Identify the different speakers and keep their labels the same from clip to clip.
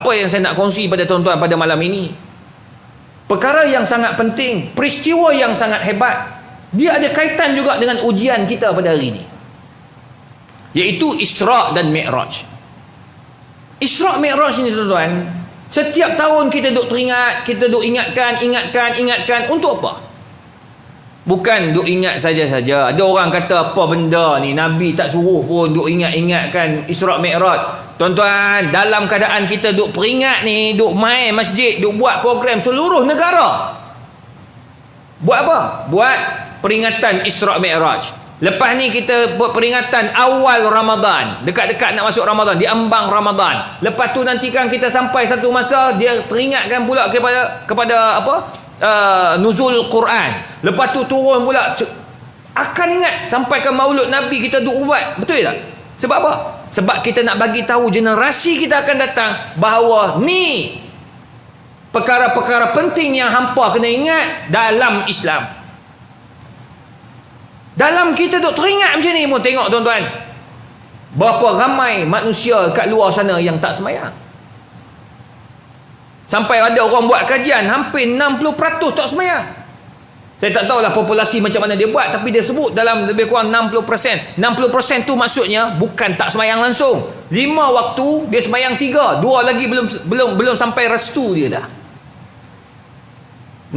Speaker 1: Apa yang saya nak kongsi pada tuan-tuan pada malam ini? Perkara yang sangat penting, peristiwa yang sangat hebat. Dia ada kaitan juga dengan ujian kita pada hari ini. Iaitu Isra' dan Mi'raj. Isra' Mi'raj ni tuan-tuan, setiap tahun kita duk teringat, kita duk ingatkan. Untuk apa? Bukan duk ingat saja-saja. Ada orang kata apa benda ni, Nabi tak suruh pun duk ingatkan Isra' Mi'raj. Tuan-tuan, dalam keadaan kita duk peringat ni, duk main masjid, duk buat program seluruh negara. Buat apa? Buat peringatan Isra' Mi'raj. Lepas ni kita buat peringatan awal Ramadan, dekat-dekat nak masuk Ramadan, di ambang Ramadan. Lepas tu nantikan kita sampai satu masa dia teringatkan pula kepada apa? Nuzul Quran. Lepas tu turun pula, akan ingat sampai ke Maulud Nabi kita duk buat. Betul tak? Sebab apa? Sebab kita nak bagi tahu generasi kita akan datang bahawa ni perkara-perkara penting yang hampa kena ingat dalam Islam. Dalam kita duk teringat macam ni pun, tengok tuan-tuan, berapa ramai manusia kat luar sana yang tak semayang. Sampai ada orang buat kajian, hampir 60% tak semayang. Saya tak tahulah populasi macam mana dia buat, tapi dia sebut dalam lebih kurang 60%. 60% tu maksudnya bukan tak semayang langsung. 5 waktu dia semayang 3, 2 lagi belum sampai restu dia dah.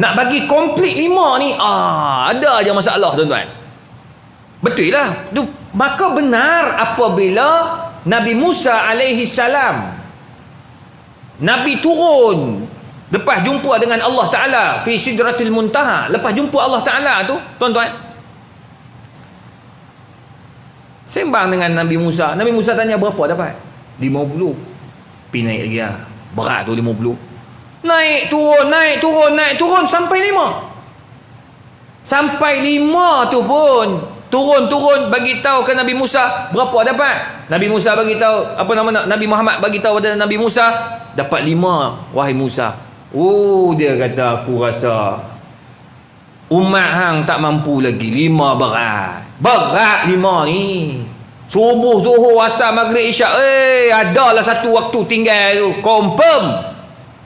Speaker 1: Nak bagi komplit 5 ni, ada aja masalah tuan-tuan. Betul lah. Maka benar apabila Nabi Musa alaihi salam, Nabi turun lepas jumpa dengan Allah Ta'ala fi Sidratil Muntaha. Lepas jumpa Allah Ta'ala tu, tuan-tuan, sembang dengan Nabi Musa. Nabi Musa tanya berapa dapat? 50. Pergi naik lagi lah. Berat tu 50. Naik turun sampai 5. Sampai 5 tu pun turun bagi tahu ke Nabi Musa berapa dapat. Nabi Musa bagi tahu, Nabi Muhammad bagi tahu pada Nabi Musa, dapat 5 wahai Musa. Dia kata, aku rasa umat hang tak mampu lagi. 5 berat 5 ni. Subuh, zuhur, asar, maghrib, isyak, adalah satu waktu tinggal tu, confirm.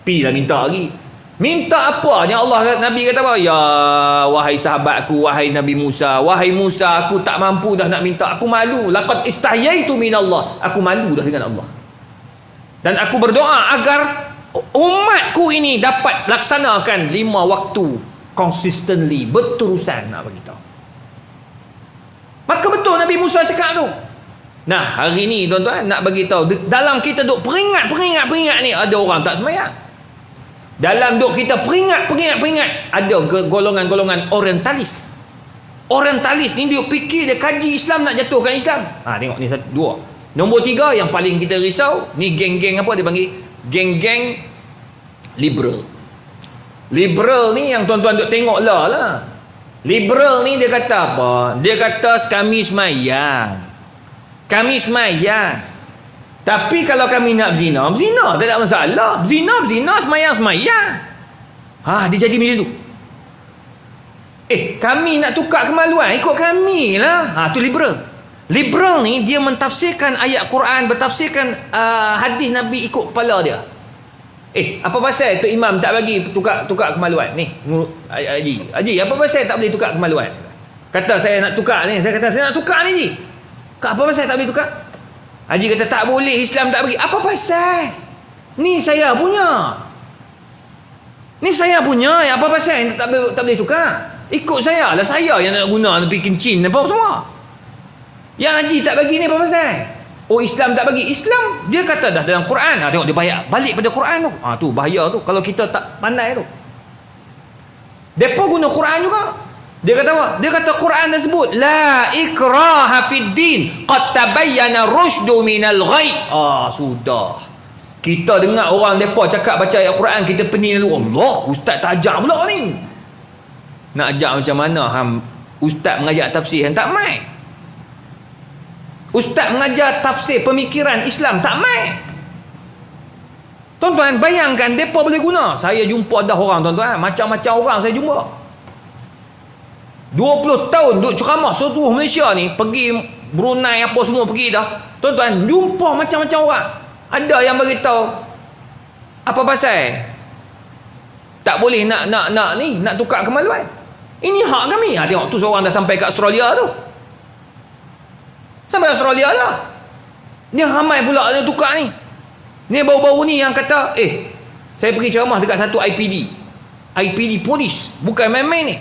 Speaker 1: Pi lah minta lagi. Minta apa? Yang Allah, Nabi kata apa? Ya wahai sahabatku, wahai Nabi Musa, wahai Musa, aku tak mampu dah nak minta. Aku malu. Laqad istahyaitu minallah. Aku malu dah dengan Allah. Dan aku berdoa agar umatku ini dapat laksanakan 5 waktu consistently, berterusan, nak bagi tahu. Maka betul Nabi Musa cakap tu. Nah, hari ni tuan-tuan nak bagi tahu, dalam kita duk peringat ni, ada orang tak semayang. Dalam duk kita peringat, ada golongan-golongan orientalis. Orientalis ni dia fikir, dia kaji Islam, nak jatuhkan Islam. Tengok ni 2. Nombor 3 yang paling kita risau, ni geng-geng apa dia panggil? Geng-geng liberal. Liberal ni yang tuan-tuan duk tengok lah. Liberal ni dia kata apa? Dia kata kami semayang. Tapi kalau kami nak berzina, tak ada masalah. Berzina, semayang. Dia jadi macam tu. Kami nak tukar kemaluan, ikut kami lah. Tu liberal. Liberal ni dia mentafsirkan ayat Quran, bertafsirkan hadis Nabi ikut kepala dia. Apa pasal tu imam tak bagi tukar kemaluan ni? Haji, apa pasal tak boleh tukar kemaluan? Kata saya nak tukar ni. Saya kata saya nak tukar ni, Haji. Apa pasal tak boleh tukar? Haji kata tak boleh, Islam tak bagi. Apa pasal? Ni saya punya. Apa pasal tak boleh tukar? Ikut saya lah, saya yang nak guna tapi kencing apa semua. Yang Haji tak bagi ni apa pasal? Islam tak bagi. Islam dia kata dah dalam Quran. Tengok dia balik pada Quran tu. Tu bahaya tu kalau kita tak pandai tu. Depa guna Quran juga. Dia kata apa? Dia kata Quran dah sebut la ikraha fid din qad tabayyana rusydu minal ghai. Sudah. Kita dengar orang depa cakap baca ayat Quran, kita pening lalu. Allah, ustaz tak ajar pula ni. Nak ajar macam mana ustaz mengajar tafsir tak mai? Ustaz mengajar tafsir pemikiran Islam tak mai. Tuan-tuan bayangkan depa boleh guna. Saya jumpa dah orang tuan-tuan, macam-macam orang saya jumpa. 20 tahun duk ceramah seluruh Malaysia ni, pergi Brunei apa semua pergi dah. Tuan-tuan jumpa macam-macam orang. Ada yang beritahu Apa pasal tak boleh nak tukar kemaluan? Ini hak kami. Tengok tu seorang dah sampai kat Australia tu. Sampai Australia lah. Ni ramai pula dia tukar ni. Ni baru-baru ni yang kata, saya pergi ceramah dekat satu IPD polis. Bukan main-main ni.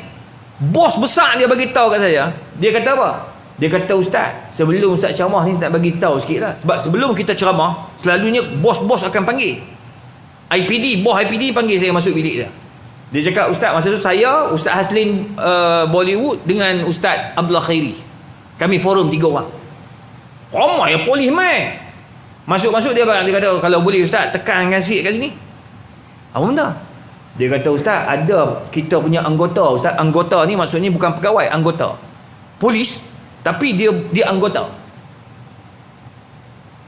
Speaker 1: Bos besar dia bagi tahu kat saya. Dia kata apa? Dia kata, Ustaz, sebelum Ustaz ceramah ni nak bagi tahu sikit lah. Sebab sebelum kita ceramah, selalunya bos-bos akan panggil. Bos IPD panggil saya masuk bilik dia. Dia cakap, Ustaz, masa tu saya, Ustaz Haslin Bollywood dengan Ustaz Abdullah Khairi. Kami forum 3 orang. Ramai yang polis mai. Masuk-masuk dia kata, kalau boleh Ustaz, tekankan sikit kat sini. Apa benda? Dia kata, Ustaz, ada kita punya anggota. Ustaz, anggota ni maksudnya bukan pegawai, anggota. Polis, tapi dia anggota.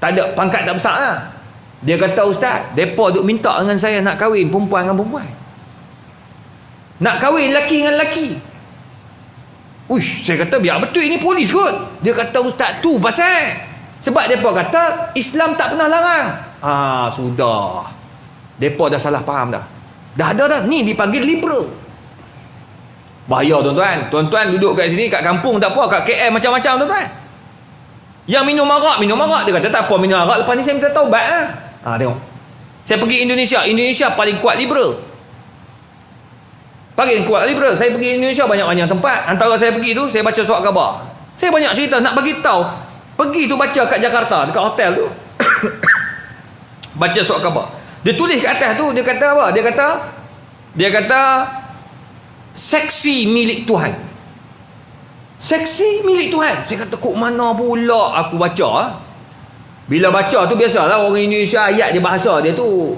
Speaker 1: Tak ada, pangkat tak besar lah. Dia kata, Ustaz, mereka duk minta dengan saya nak kahwin perempuan dengan perempuan. Nak kahwin lelaki dengan lelaki. Uish, saya kata biar betul ini polis kot. Dia kata, Ustaz, tu pasal. Sebab mereka kata Islam tak pernah larang. Sudah. Mereka dah salah faham dah. Dah ada dah. Ni dipanggil liberal. Bahaya tuan-tuan. Tuan-tuan duduk kat sini, kat kampung tak apa, kat KL macam-macam tuan-tuan. Yang minum arak. Dia kata tak apa minum arak, lepas ni saya minta taubat lah. Tengok. Saya pergi Indonesia paling kuat liberal. Saya pergi Indonesia banyak-banyak tempat. Antara saya pergi tu, saya baca surat khabar. Saya banyak cerita nak bagi tahu. Pergi tu baca kat Jakarta, dekat hotel tu. Baca surat khabar. Dia tulis kat atas tu, dia kata apa? Dia kata seksi milik Tuhan. Seksi milik Tuhan. Saya kata, kok mana pula aku baca? Bila baca tu biasalah orang Indonesia, ayat dia bahasa dia tu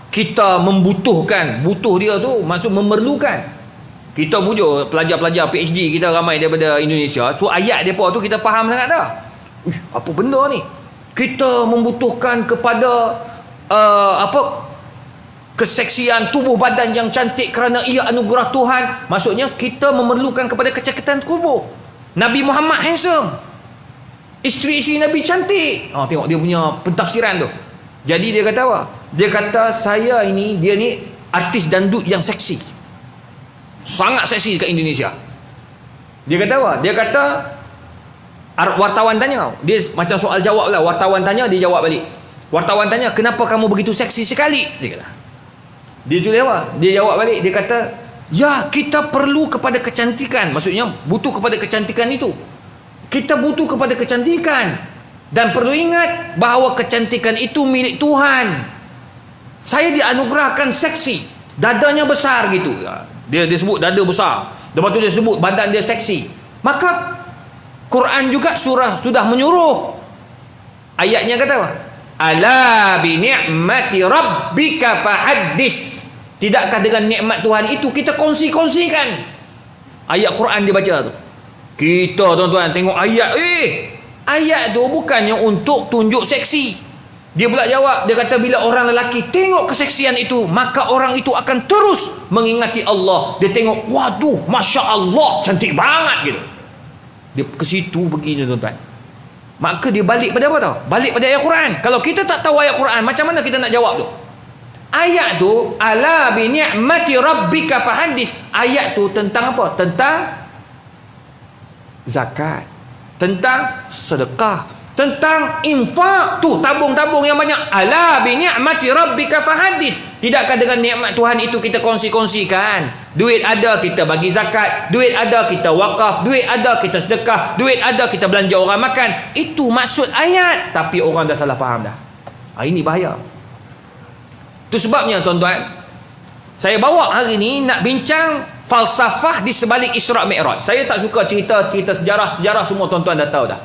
Speaker 1: kita membutuhkan. Butuh dia tu maksud memerlukan. Kita bujuk pelajar-pelajar PhD kita ramai daripada Indonesia. So ayat depa tu kita faham sangat dah. Apa benda ni? Kita membutuhkan kepada keseksian tubuh badan yang cantik kerana ia anugerah Tuhan. Maksudnya kita memerlukan kepada kecantikan tubuh. Nabi Muhammad handsome. Isteri-isteri Nabi cantik. Tengok dia punya pentafsiran tu. Jadi dia kata apa? Dia kata dia ni artis dandut yang seksi. Sangat seksi dekat Indonesia. Dia kata apa? Dia kata wartawan tanya. Dia macam soal jawab lah. Wartawan tanya, dia jawab balik. Wartawan tanya, kenapa kamu begitu seksi sekali? Dia kata. Dia tulis apa? Dia jawab balik. Dia kata, ya kita perlu kepada kecantikan. Maksudnya butuh kepada kecantikan itu. Kita butuh kepada kecantikan. Dan perlu ingat bahawa kecantikan itu milik Tuhan. Saya dianugerahkan seksi. Dadanya besar gitu. Dia sebut dada besar. Lepas tu dia sebut badan dia seksi. Maka Quran juga sudah menyuruh. Ayatnya kata apa? Ala bi ni'mati rabbika fahaddis. Tidakkah dengan nikmat Tuhan itu kita kongsi-kongsikan? Ayat Quran dia baca tu. Kita tuan-tuan tengok ayat. Ayat tu bukannya untuk tunjuk seksi. Dia pula jawab. Dia kata bila orang lelaki tengok keseksian itu, maka orang itu akan terus mengingati Allah. Dia tengok, waduh, Masya Allah, cantik banget gitu. Dia ke situ begini tuan-tuan. Maka dia balik pada apa tau? Balik pada ayat Quran. Kalau kita tak tahu ayat Quran, macam mana kita nak jawab tu? Ayat tu, ala bi ni'mati rabbika fahaddis. Ayat tu tentang apa? Tentang zakat, tentang sedekah, tentang infak. Tu tabung-tabung yang banyak. Ala bi ni'mati rabbika fahaddis. Tidakkah dengan nikmat Tuhan itu kita kongsi-kongsikan? Duit ada kita bagi zakat, duit ada kita wakaf, duit ada kita sedekah, duit ada kita belanja orang makan. Itu maksud ayat. Tapi orang dah salah faham dah. Ini bahaya. Itu sebabnya tuan-tuan, saya bawa hari ni nak bincang falsafah di sebalik Isra' Mi'raj. Saya tak suka cerita sejarah semua tuan-tuan dah tahu dah.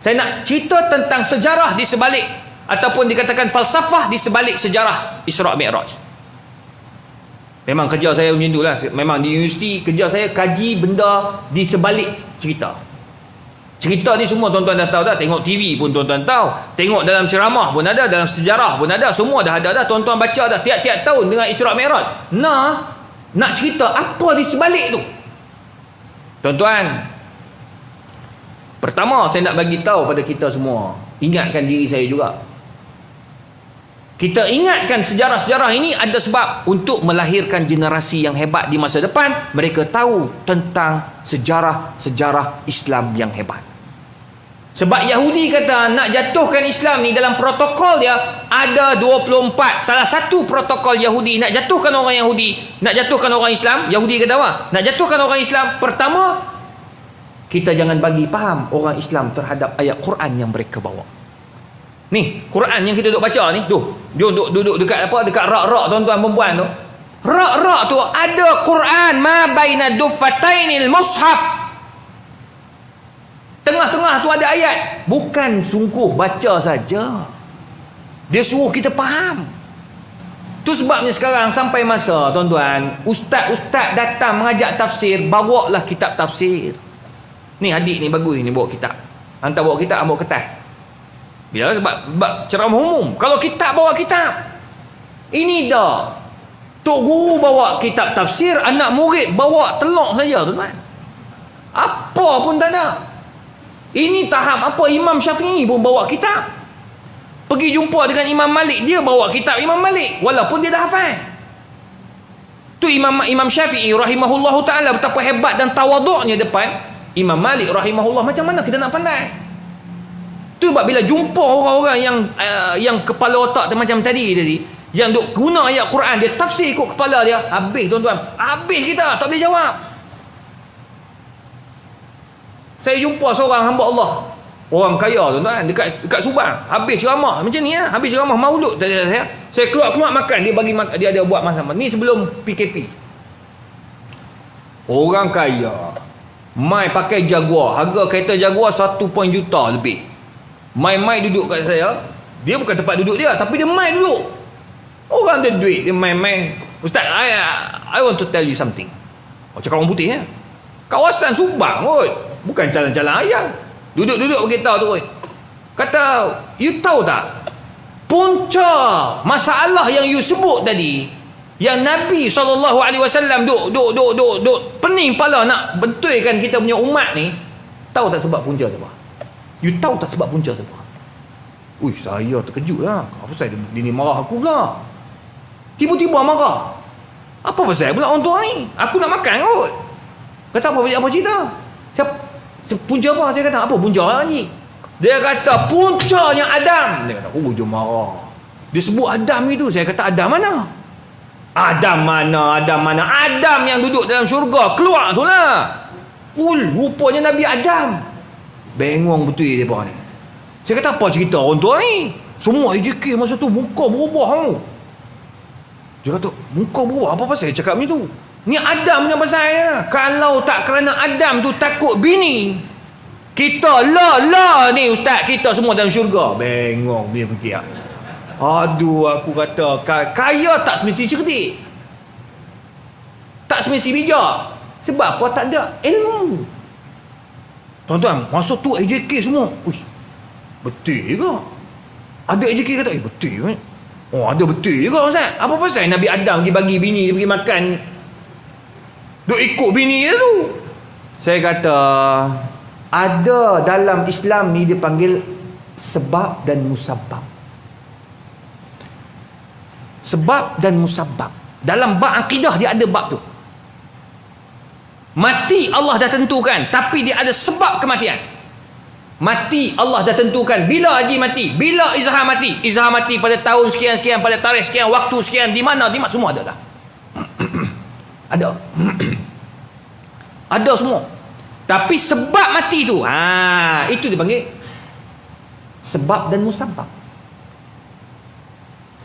Speaker 1: Saya nak cerita tentang sejarah di sebalik, ataupun dikatakan falsafah di sebalik sejarah Isra' Mi'raj. Memang kerja saya macam itulah. Memang di universiti kerja saya kaji benda di sebalik cerita. Cerita ni semua tuan-tuan dah tahu dah. Tengok TV pun tuan-tuan tahu. Tengok dalam ceramah pun ada, dalam sejarah pun ada. Semua dah ada dah. Tuan-tuan baca dah tiap-tiap tahun dengan Isra' Mi'raj. Nak cerita apa di sebalik tu. Tuan-tuan, pertama saya nak bagi tahu pada kita semua, ingatkan diri saya juga. Kita ingatkan sejarah-sejarah ini ada sebab untuk melahirkan generasi yang hebat di masa depan. Mereka tahu tentang sejarah-sejarah Islam yang hebat. Sebab Yahudi kata nak jatuhkan Islam ni dalam protokol dia ada 24. Salah satu protokol Yahudi nak jatuhkan orang Yahudi, nak jatuhkan orang Islam, Yahudi kata apa? Nak jatuhkan orang Islam, pertama, kita jangan bagi faham orang Islam terhadap ayat Quran yang mereka bawa. Ni, Quran yang kita duduk baca ni, duduk dekat apa? Dekat rak-rak tuan-tuan perempuan tu. Rak-rak tu ada Quran ma baina duffatainil mushaf. Tengah-tengah tu ada ayat. Bukan sungguh baca saja. Dia suruh kita faham. Tu sebabnya sekarang sampai masa tuan-tuan, ustaz-ustaz datang mengajak tafsir, bawalah kitab tafsir. Ni adik ni bagus ni bawa kitab. Hantar bawa kitab, bawa kertas. Bila sebab ceramah umum. Kalau kitab bawa kitab. Ini dah. Tok guru bawa kitab tafsir, anak murid bawa telok saja tuan-tuan. Apa pun tak ada. Ini tahap apa Imam Syafi'i pun bawa kitab. Pergi jumpa dengan Imam Malik, dia bawa kitab Imam Malik walaupun dia dah hafal. Tu Imam Syafi'i rahimahullahu taala betapa hebat dan tawaduknya depan Imam Malik rahimahullah. Macam mana kita nak pandai? Tu sebab bila jumpa orang-orang yang kepala otak macam tadi yang duk guna ayat Quran, dia tafsir ikut kepala dia, habis tuan-tuan, habis kita tak boleh jawab. Saya jumpa seorang hamba Allah, orang kaya tuan-tuan, dekat Subang, habis ceramah macam ni ya, habis ceramah maulud saya keluar makan, dia bagi makan, dia ada buat masak ni sebelum PKP. Orang kaya mai pakai Jaguar, harga kereta Jaguar 1 juta lebih. Mai duduk kat saya. Dia bukan tempat duduk dia, tapi dia mai duduk. Orang ada duit, dia mai. Ustaz, I want to tell you something. Oh, cakap orang putih ya. Kawasan Subang kot, bukan jalan-jalan ayam. Duduk beritahu tu kot. Kata, you tahu tak, punca masalah yang you sebut tadi, yang Nabi SAW duk pening kepala nak betulkan kita punya umat ni, tahu tak sebab punca siapa? You tahu tak sebab punca siapa? Ui, saya terkejut lah. Apa pasal dia ni marah aku pula? Tiba-tiba marah. Apa pasal pula orang tua ni? Aku nak makan kot. Kata apa cerita? Punca apa? Saya kata, apa punca ni? Dia kata, puncanya Adam. Dia kata, oh dia marah. Dia sebut Adam itu. Saya kata, Adam mana? Adam mana? Adam yang duduk dalam syurga. Keluar tu lah. Rupanya Nabi Adam. Bengong betul dia ni. Saya kata, apa cerita orang tua ni? Semua AJK masa tu muka berubah kamu. Dia kata, muka berubah? Apa pasal cakap macam tu? Ni Adam punya pasal dia. Kalau tak kerana Adam tu takut bini, kita ni ustaz, kita semua dalam syurga. Bengong dia fikir. Aduh, aku kata kaya tak semesti cerdik, tak semesti bijak. Sebab apa? Tak ada ilmu. Tuan-tuan, masa tu AJK semua, betul ke? Ada AJK kata, betul kan? Oh, ada betul juga ustaz. Apa pasal Nabi Adam dia bagi bini dia pergi makan, duk ikut bini dia tu? Saya kata, ada dalam Islam ni dia panggil sebab dan musabab. Sebab dan musabab. Dalam bab akidah dia ada bab tu. Mati Allah dah tentukan, tapi dia ada sebab kematian. Mati Allah dah tentukan. Bila Haji mati? Bila Izhar mati? Izhar mati pada tahun sekian-sekian, pada tarikh sekian, waktu sekian, di mana, semua ada dah. Ada. Ada semua. Tapi sebab mati tu, itu dipanggil sebab dan musabab.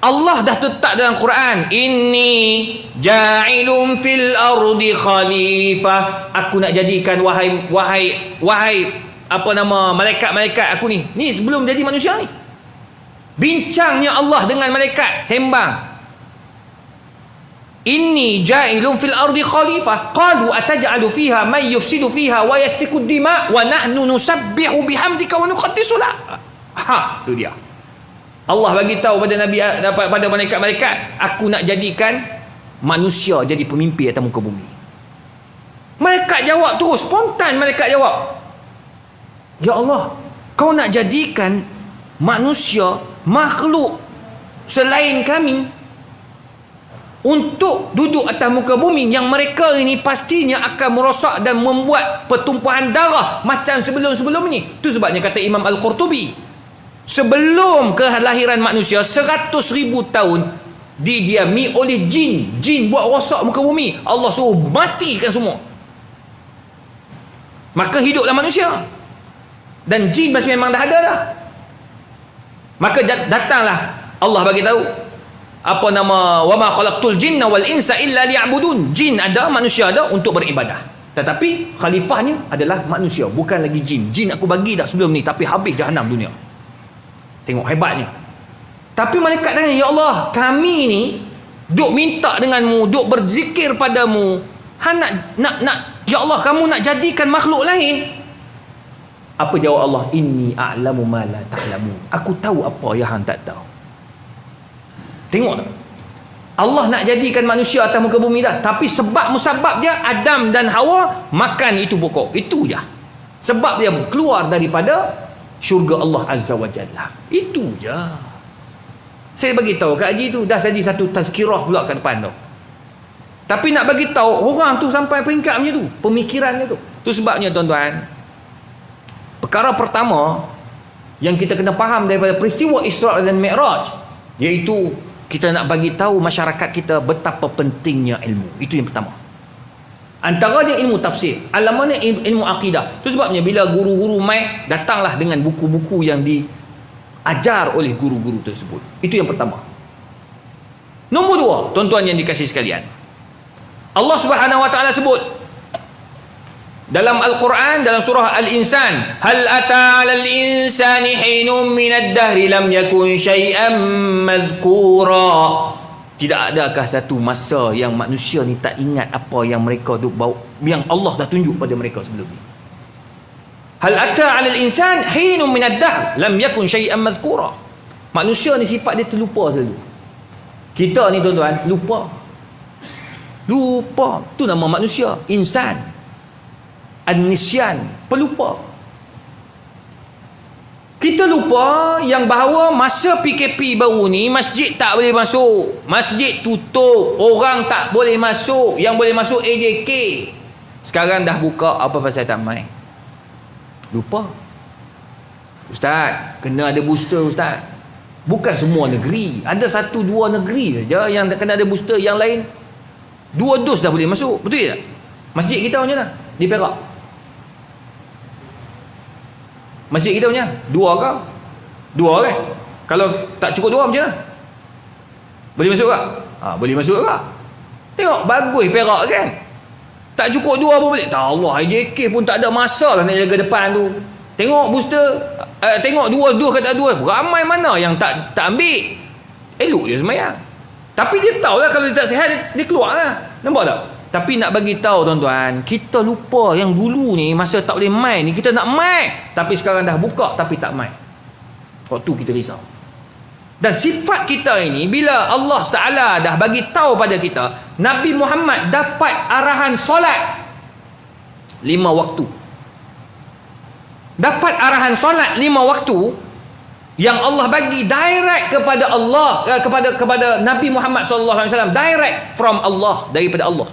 Speaker 1: Allah dah letak dalam Quran, inni ja'ilun fil ardi khalifah. Aku nak jadikan wahai apa nama malaikat-malaikat aku ni. Ni sebelum jadi manusia ni. Bincangnya Allah dengan malaikat, sembang. Inni ja'ilun fil ardi khalifah. Qalu ataj'alu fiha may yufsidu fiha wa yasfiku ad-dima wa nahnu nusabbihu bihamdika wa nuqaddisu lak. Tu dia. Allah bagi tahu pada Nabi, pada malaikat-malaikat, aku nak jadikan manusia jadi pemimpin atas muka bumi. Malaikat jawab terus, spontan malaikat jawab, ya Allah, kau nak jadikan manusia makhluk selain kami untuk duduk atas muka bumi, yang mereka ini pastinya akan merosak dan membuat pertumpahan darah macam sebelum-sebelum ni. Itu sebabnya kata Imam Al-Qurtubi, sebelum kelahiran manusia 100,000 tahun didiami oleh jin. Jin buat rosak muka bumi, Allah suruh matikan semua. Maka hiduplah manusia, dan jin masih memang dah ada dah. Maka datanglah Allah bagi tahu, apa nama, wa ma khalaqtul jinna wal insa illa liya'budun. Jin ada, manusia ada untuk beribadah, tetapi khalifahnya adalah manusia, bukan lagi jin. Jin aku bagi dah sebelum ni, tapi habis jahanam dunia. Tengok hebatnya. Tapi malaikat tanya, ya Allah, kami ni duk minta denganmu, duk berzikir padamu, nak ya Allah, kamu nak jadikan makhluk lain. Apa jawab Allah? Inni a'lamu ma la ta'lamun. Aku tahu apa yang hang tak tahu. Tengok tak? Allah nak jadikan manusia atas muka bumi dah, tapi sebab musabab dia Adam dan Hawa makan itu pokok. Itu je. Sebab dia keluar daripada syurga Allah Azza wa Jalla. Itu je. Saya bagi tahu Kak Haji tu dah jadi satu tazkirah pula kat depan tu. Tapi nak bagi tahu orang tu sampai peringkat macam tu, pemikirannya tu. Tu sebabnya tuan-tuan, perkara pertama yang kita kena faham daripada peristiwa Isra' dan Mi'raj, iaitu kita nak bagi tahu masyarakat kita betapa pentingnya ilmu. Itu yang pertama. Antaranya ilmu tafsir, alamanya ilmu akidah. Itu sebabnya bila guru-guru mai, datanglah dengan buku-buku yang diajar oleh guru-guru tersebut. Itu yang pertama. Nombor dua, tuan-tuan yang dikasihi sekalian, Allah Subhanahu wa taala sebut dalam Al-Quran, dalam surah Al-Insan, hal ata 'alal insani hinum minad dahri lam yakun syai'an madhkura. Tidak adakah satu masa yang manusia ni tak ingat apa yang mereka duk bawa, yang Allah dah tunjuk pada mereka sebelum ni. Hal ata 'alal insan hinum minad dahr lam yakun syai'an madhkura. Manusia ni sifat dia terlupa selalu. Kita ni tuan-tuan lupa. Tu nama manusia, insan. An-nisyan, pelupa. Kita lupa yang bahawa masa PKP baru ni masjid tak boleh masuk, masjid tutup, orang tak boleh masuk, yang boleh masuk AJK. Sekarang dah buka, apa pasal tak main? Lupa. Ustaz, kena ada booster Ustaz. Bukan semua negeri, ada 1-2 negeri saja yang kena ada booster, yang lain 2 dos dah boleh masuk. Betul tak? Masjid kita macam mana? Di Perak, masjid kita punya 2 ke? 2 kan? Kalau tak cukup 2 macam mana? Boleh masuk tak? Boleh masuk tak? Tengok, bagus Perak kan? Tak cukup 2 pun boleh. Tak, Allah, IJK pun tak ada masalah nak jaga depan tu. Tengok booster, tengok 2 dos kata 2. Ramai mana yang tak ambil. Elok dia semayang. Tapi dia tahu lah kalau dia tak sihat, dia keluar lah. Nampak tak? Tapi nak bagi tahu tuan-tuan, kita lupa yang dulu ni masa tak boleh main ni kita nak main, tapi sekarang dah buka tapi tak main. Waktu kita risau. Dan sifat kita ini, bila Allah Taala dah bagi tahu pada kita, Nabi Muhammad dapat arahan solat 5 waktu. Dapat arahan solat 5 waktu yang Allah bagi direct kepada Allah, kepada Nabi Muhammad sallallahu alaihi wasallam, direct from Allah, daripada Allah.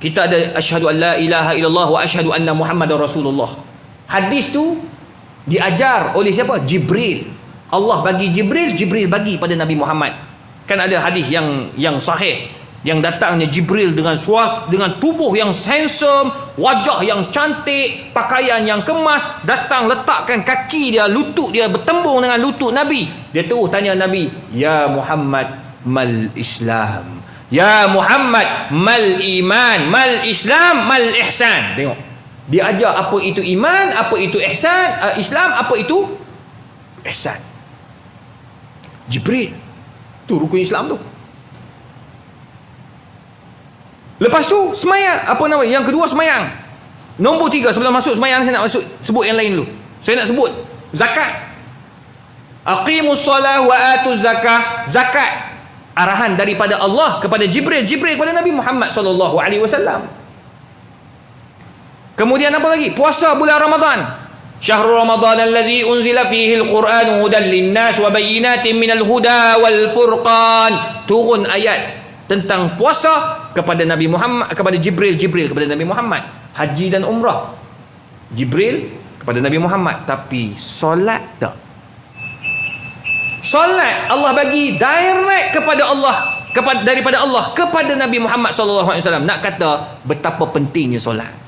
Speaker 1: Kita ada asyhadu an la ilaha illallah wa asyhadu anna Muhammadar Rasulullah. Hadis tu diajar oleh siapa? Jibril. Allah bagi Jibril, Jibril bagi pada Nabi Muhammad. Kan ada hadis yang sahih, yang datangnya Jibril dengan dengan tubuh yang handsome, wajah yang cantik, pakaian yang kemas, datang letakkan kaki dia, lutut dia bertembung dengan lutut Nabi. Dia terus tanya Nabi, "Ya Muhammad, mal Islam? Ya Muhammad, mal iman, mal Islam, mal ihsan?" Tengok. Dia ajar apa itu iman, apa itu ihsan, Islam, apa itu ihsan. Jibril. Tu rukun Islam tu. Lepas tu semayang, apa nama? Yang kedua semayang. Nombor 3 sebelum masuk semayang, saya nak sebut yang lain dulu. Saya nak sebut zakat. Aqimus solah wa atuz zakah. Zakat, arahan daripada Allah kepada Jibril, Jibril kepada Nabi Muhammad sallallahu alaihi wasallam. Kemudian apa lagi? Puasa bulan Ramadan. Syahrul Ramadan allazi unzila fihi al-Quran hudan lin-nas wa bayyinatin minal huda wal furqan. Turun ayat tentang puasa kepada Nabi Muhammad, kepada Jibril kepada Nabi Muhammad, haji dan umrah. Jibril kepada Nabi Muhammad, tapi solat tak. Solat Allah bagi direct kepada Allah, daripada Allah kepada Nabi Muhammad sallallahu alaihi wasallam. Nak kata betapa pentingnya solat.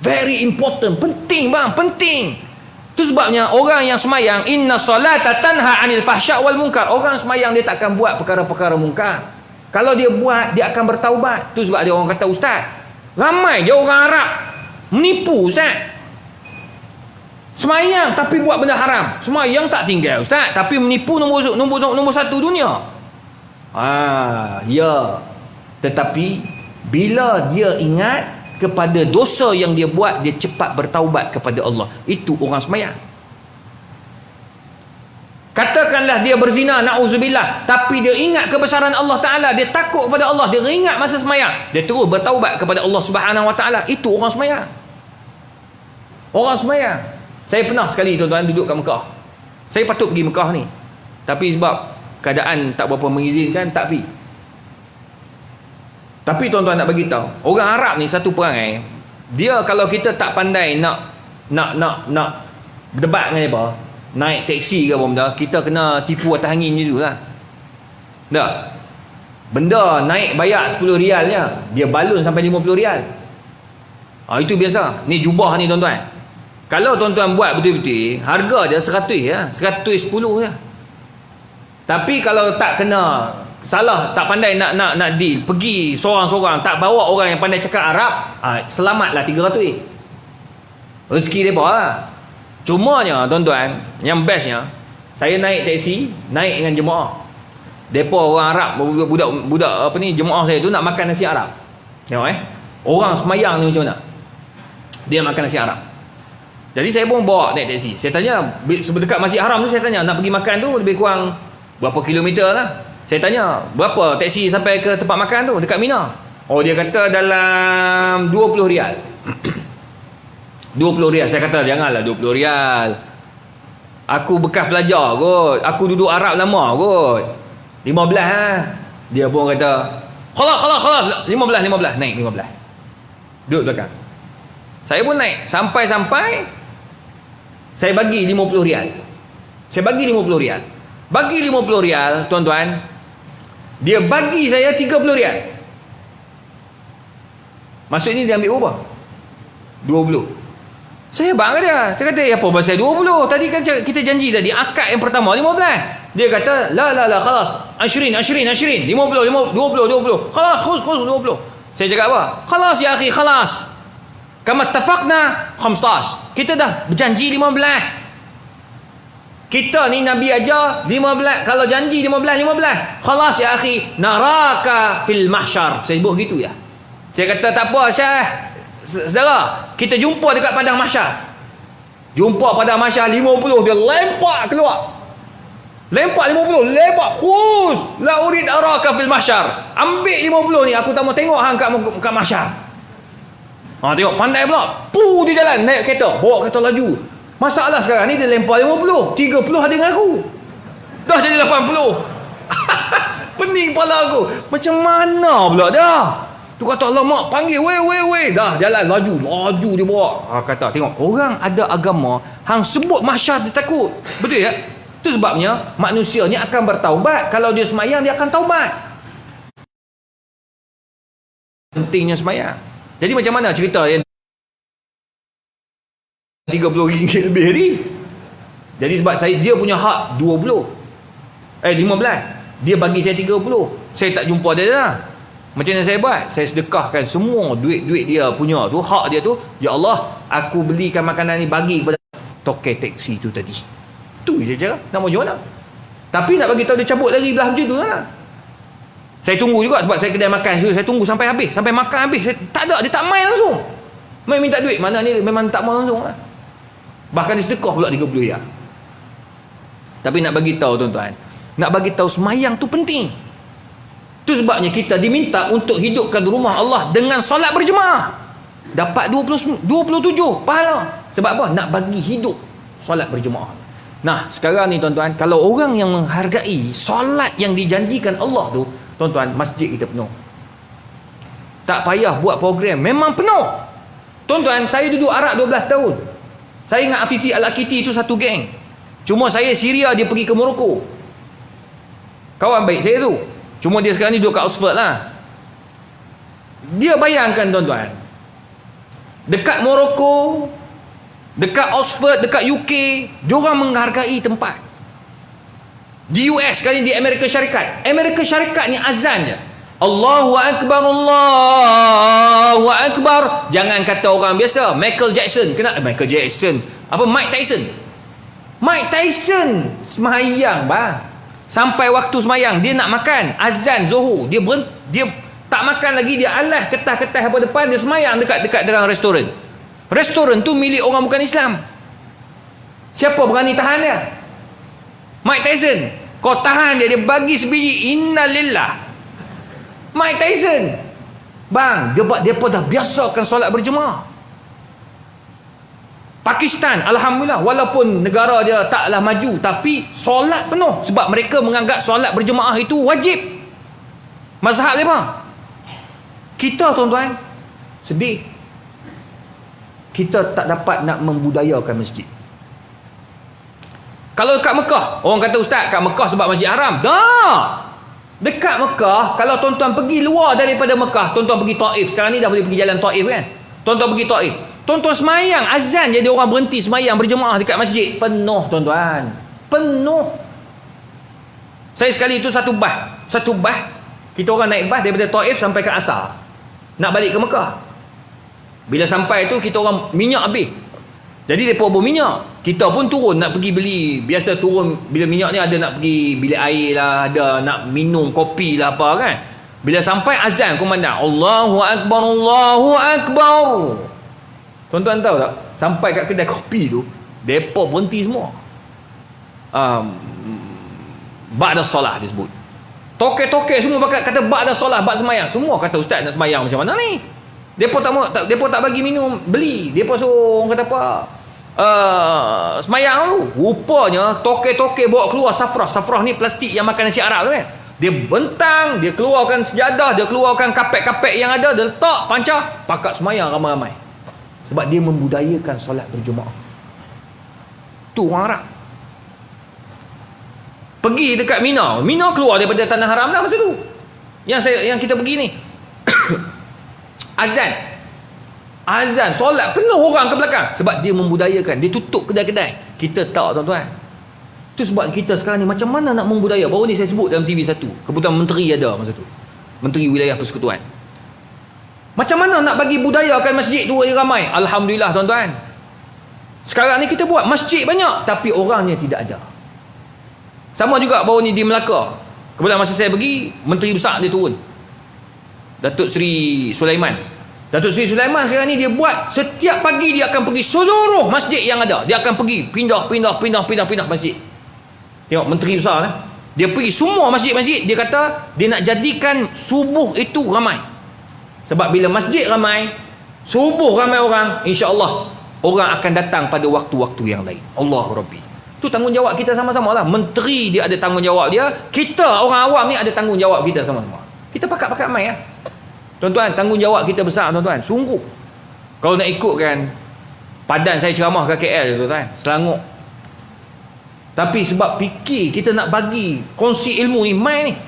Speaker 1: Very important, penting bang, penting. Itu sebabnya orang yang semayang, inna solata tanha anil fahsya wal munkar. Orang semayang dia takkan buat perkara-perkara munkar. Kalau dia buat, dia akan bertaubat. Itu sebab dia orang kata, ustaz, ramai je orang Arab menipu ustaz. Semayang tapi buat benda haram. Semayang tak tinggal ustaz, tapi menipu nombor satu dunia. Ya. Tetapi bila dia ingat kepada dosa yang dia buat, dia cepat bertaubat kepada Allah. Itu orang semayang. Katakanlah dia berzina, na'udzubillah, tapi dia ingat kebesaran Allah Ta'ala, dia takut kepada Allah, dia ingat masa semayang, dia terus bertaubat kepada Allah Subhanahu Wa Ta'ala. Itu orang semayang. Orang semayang. Saya pernah sekali tuan-tuan duduk kat Mekah. Saya patut pergi Mekah ni, tapi sebab keadaan tak berapa mengizinkan, tak pergi. Tapi tuan-tuan nak bagi tahu, orang Arab ni satu perangai, dia kalau kita tak pandai nak berdebat dengan apa, naik teksi ke apa benda, kita kena tipu atas angin je dululah. Tak. Benda naik bayar 10 rialnya, dia balun sampai 50 rial. Itu biasa. Ni jubah ni tuan-tuan. Kalau tuan-tuan buat betul-betul, harga dia 100 ya, 110 ya. Tapi kalau tak kena, salah, tak pandai nak deal, pergi seorang-seorang, tak bawa orang yang pandai cakap Arab, selamatlah 300. Rezeki mereka lah. Cumanya tuan-tuan, yang bestnya, saya naik teksi, naik dengan jemaah. Mereka orang Arab, budak apa ni, jemaah saya tu nak makan nasi Arab. Tengok orang semayang ni macam mana, dia makan nasi Arab. Jadi saya pun bawa naik teksi. Saya tanya, dekat Masjid Haram tu, saya tanya nak pergi makan tu lebih kurang berapa kilometer lah. Saya tanya, berapa teksi sampai ke tempat makan tu dekat Mina? Oh, dia kata dalam 20 rial. 20 rial. Saya kata, janganlah 20 rial. Aku bekas pelajar kot. Aku duduk Arab lama kot. 15 lah. Dia pun kata, khalas. 15. Naik 15. Duduk belakang. Saya pun naik. Sampai-sampai, saya bagi 50 rial. Bagi 50 rial, tuan-tuan. Dia bagi saya 30 rial. Maksud ini dia ambil berapa? 20. Saya bang dia. Saya kata, apa pasal 20? Tadi kan kita janji tadi, akad yang pertama 15. Dia kata, la, khalas. 20. 20. Khalas, khus 20. Saya cakap apa? Khalas ya akhi, khalas. Kama tafaqna 15. Kita dah berjanji 15. Kita ni Nabi aja 15. Kalau janji 15. Khalas ya akhi, naraka fil mahsyar. Saya sebut gitu ya. Saya kata tak apa Syah, saudara, kita jumpa dekat padang mahsyar. Jumpa padang mahsyar 50. Dia lempak keluar. Lempak 50. Lempak khus. La urid araka fil mahsyar. Ambil 50 ni, aku tak mau tengok hang kat mahsyar. Tengok pandai pula. Di jalan naik kereta, bawa kereta laju. Masalah sekarang ni dia lempar 50. 30 ada dengan aku. Dah jadi 80. Pening kepala aku. Macam mana pula dah? Tu kata, Allah mak panggil, weh. Dah jalan laju dia bawa. Kata, tengok, orang ada agama, hang sebut mahsyar dia takut. Betul ya? Itu sebabnya manusia ni akan bertaubat. Kalau dia semayang, dia akan taubat. Pentingnya semayang. Jadi macam mana cerita yang RM30 lebih ni? Jadi sebab dia punya hak 15. Dia bagi saya 30. Saya tak jumpa dia dah. Macam mana saya buat? Saya sedekahkan semua duit-duit dia punya tu, hak dia tu. Ya Allah, aku belikan makanan ni bagi kepada tokai teksi tu tadi. Tu je cara. Nak mau jual nak. Tapi nak bagi tahu dia cabut lagi belah macam tu lah. Saya tunggu juga sebab saya kedai makan. Saya tunggu sampai habis. Sampai makan habis. Saya, tak ada. Dia tak main langsung. Main minta duit. Mana ni memang tak mau langsung lah. Bahkan dia sedekah pula 30 riyal. Tapi nak bagi tahu tuan-tuan, nak bagi tahu semayang tu penting. Itu sebabnya kita diminta untuk hidupkan rumah Allah dengan solat berjemaah. Dapat 27 pahala. Sebab apa? Nak bagi hidup solat berjemaah. Nah, sekarang ni tuan-tuan, kalau orang yang menghargai solat yang dijanjikan Allah tu, tuan-tuan, masjid kita penuh. Tak payah buat program, memang penuh. Tuan-tuan, saya duduk Arab 12 tahun. Saya dengan Afifi Al-Akiti itu satu geng. Cuma saya Syria, dia pergi ke Morocco. Kawan baik saya tu. Cuma dia sekarang ni duduk kat Oxford lah. Dia bayangkan tuan-tuan, dekat Morocco, dekat Oxford, dekat UK, diorang menghargai tempat. Di US sekarang ni, di Amerika Syarikat. Amerika Syarikat ni azan je. Allahu Akbar, Allahu Akbar. Jangan kata orang biasa Michael Jackson. Michael Jackson. Apa? Mike Tyson. Mike Tyson semayang bang. Sampai waktu semayang, dia nak makan azan Zuhur, dia tak makan lagi, dia alas ketah-ketah apa depan, dia semayang dekat dalam restoran. Restoran tu milik orang bukan Islam. Siapa berani tahan dia? Mike Tyson. Kau tahan dia bagi sebiji, innalillah. Mike Tyson. Bang, dia dah biasakan solat berjemaah. Pakistan, alhamdulillah, walaupun negara dia taklah maju, tapi solat penuh. Sebab mereka menganggap solat berjemaah itu wajib. Mazhab dia apa? Kita tuan-tuan, sedih. Kita tak dapat nak membudayakan masjid. Kalau dekat Mekah, orang kata ustaz, kat Mekah sebab masjid haram. Tak. Dekat Mekah, kalau tuan-tuan pergi luar daripada Mekah, tuan-tuan pergi Taif. Sekarang ni dah boleh pergi jalan Taif kan? Tuan-tuan pergi Taif. Tuan-tuan semayang, azan jadi orang berhenti semayang berjemaah dekat masjid. Penuh tuan-tuan. Penuh. Saya sekali itu satu bah. Kita orang naik bas daripada Taif sampai ke Asar. Nak balik ke Mekah. Bila sampai tu, kita orang minyak habis. Jadi mereka berminyak. Kita pun turun nak pergi beli. Biasa turun bila minyak ni ada nak pergi bilik air lah, ada nak minum kopi lah apa kan. Bila sampai azan kumandang, Allahu Akbar, Allahu Akbar. Tuan-tuan tahu tak? Sampai kat kedai kopi tu, mereka berhenti semua. Ba'da solah disebut. Tokek-tokek semua kata ba'da solah, ba'da semayang. Semua kata ustaz nak semayang macam mana ni? Mereka tak bagi minum, beli. Mereka suruh orang kata apa? Semayang tu. Rupanya tokek-tokek bawa keluar safrah. Safrah ni plastik yang makan nasi Arab tu kan. Dia bentang, dia keluarkan sejadah, dia keluarkan kapek-kapek yang ada, dia letak, pancah, pakat semayang ramai-ramai. Sebab dia membudayakan solat berjemaah. Tu orang Arab. Pergi dekat Mina. Mina keluar daripada tanah haram lah masa tu. Yang kita pergi ni. Azan, solat penuh orang ke belakang. Sebab dia membudayakan. Dia tutup kedai-kedai. Kita tak tuan-tuan. Itu sebab kita sekarang ni macam mana nak membudaya. Baru ni saya sebut dalam TV1. Kebetulan menteri ada masa tu. Menteri Wilayah Persekutuan. Macam mana nak bagi budayakan masjid tu ramai? Alhamdulillah tuan-tuan. Sekarang ni kita buat masjid banyak, tapi orangnya tidak ada. Sama juga baru ni di Melaka. Kebetulan masa saya pergi, menteri besar dia turun. Datuk Seri Sulaiman. Datuk Seri Sulaiman sekarang ni dia buat, setiap pagi dia akan pergi seluruh masjid yang ada. Dia akan pergi pindah masjid. Tengok menteri besar lah. Dia pergi semua masjid-masjid. Dia kata dia nak jadikan subuh itu ramai. Sebab bila masjid ramai, subuh ramai orang, insya-Allah orang akan datang pada waktu-waktu yang lain. Allahu Rabbi. Itu tanggungjawab kita sama-sama lah. Menteri dia ada tanggungjawab dia. Kita orang awam ni ada tanggungjawab kita sama-sama. Kita pakat-pakat mai lah. Tuan-tuan, tanggungjawab kita besar tuan-tuan. Sungguh. Kalau nak ikutkan padan saya ceramah ke KL tuan-tuan, Selangor. Tapi sebab fikir kita nak bagi kongsi ilmu ni,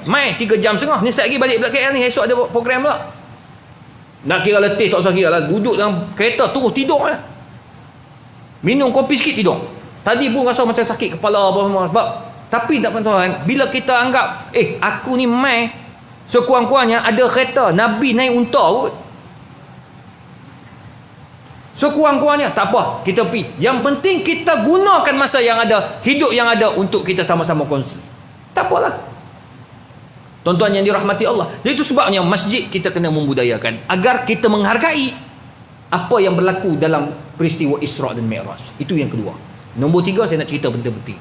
Speaker 1: mai 3 jam setengah. Ni saya lagi balik pula KL ni, esok ada program pula. Nak kira letih tak usah kira lah. Duduk dalam kereta terus tidur lah. Minum kopi sikit tidur. Tadi pun rasa macam sakit kepala apa semua. Sebab, tapi tak tuan-tuan, bila kita anggap aku ni mai sekurang-kurangnya ada kereta, Nabi naik unta kot. Sekurang-kurangnya tak apa, kita pergi. Yang penting kita gunakan masa yang ada, hidup yang ada untuk kita sama-sama kongsi. Tak apalah. Tuan-tuan yang dirahmati Allah. Jadi itu sebabnya masjid kita kena membudayakan agar kita menghargai apa yang berlaku dalam peristiwa Isra' dan Mi'raj. Itu yang kedua. Nombor 3, saya nak cerita benda penting.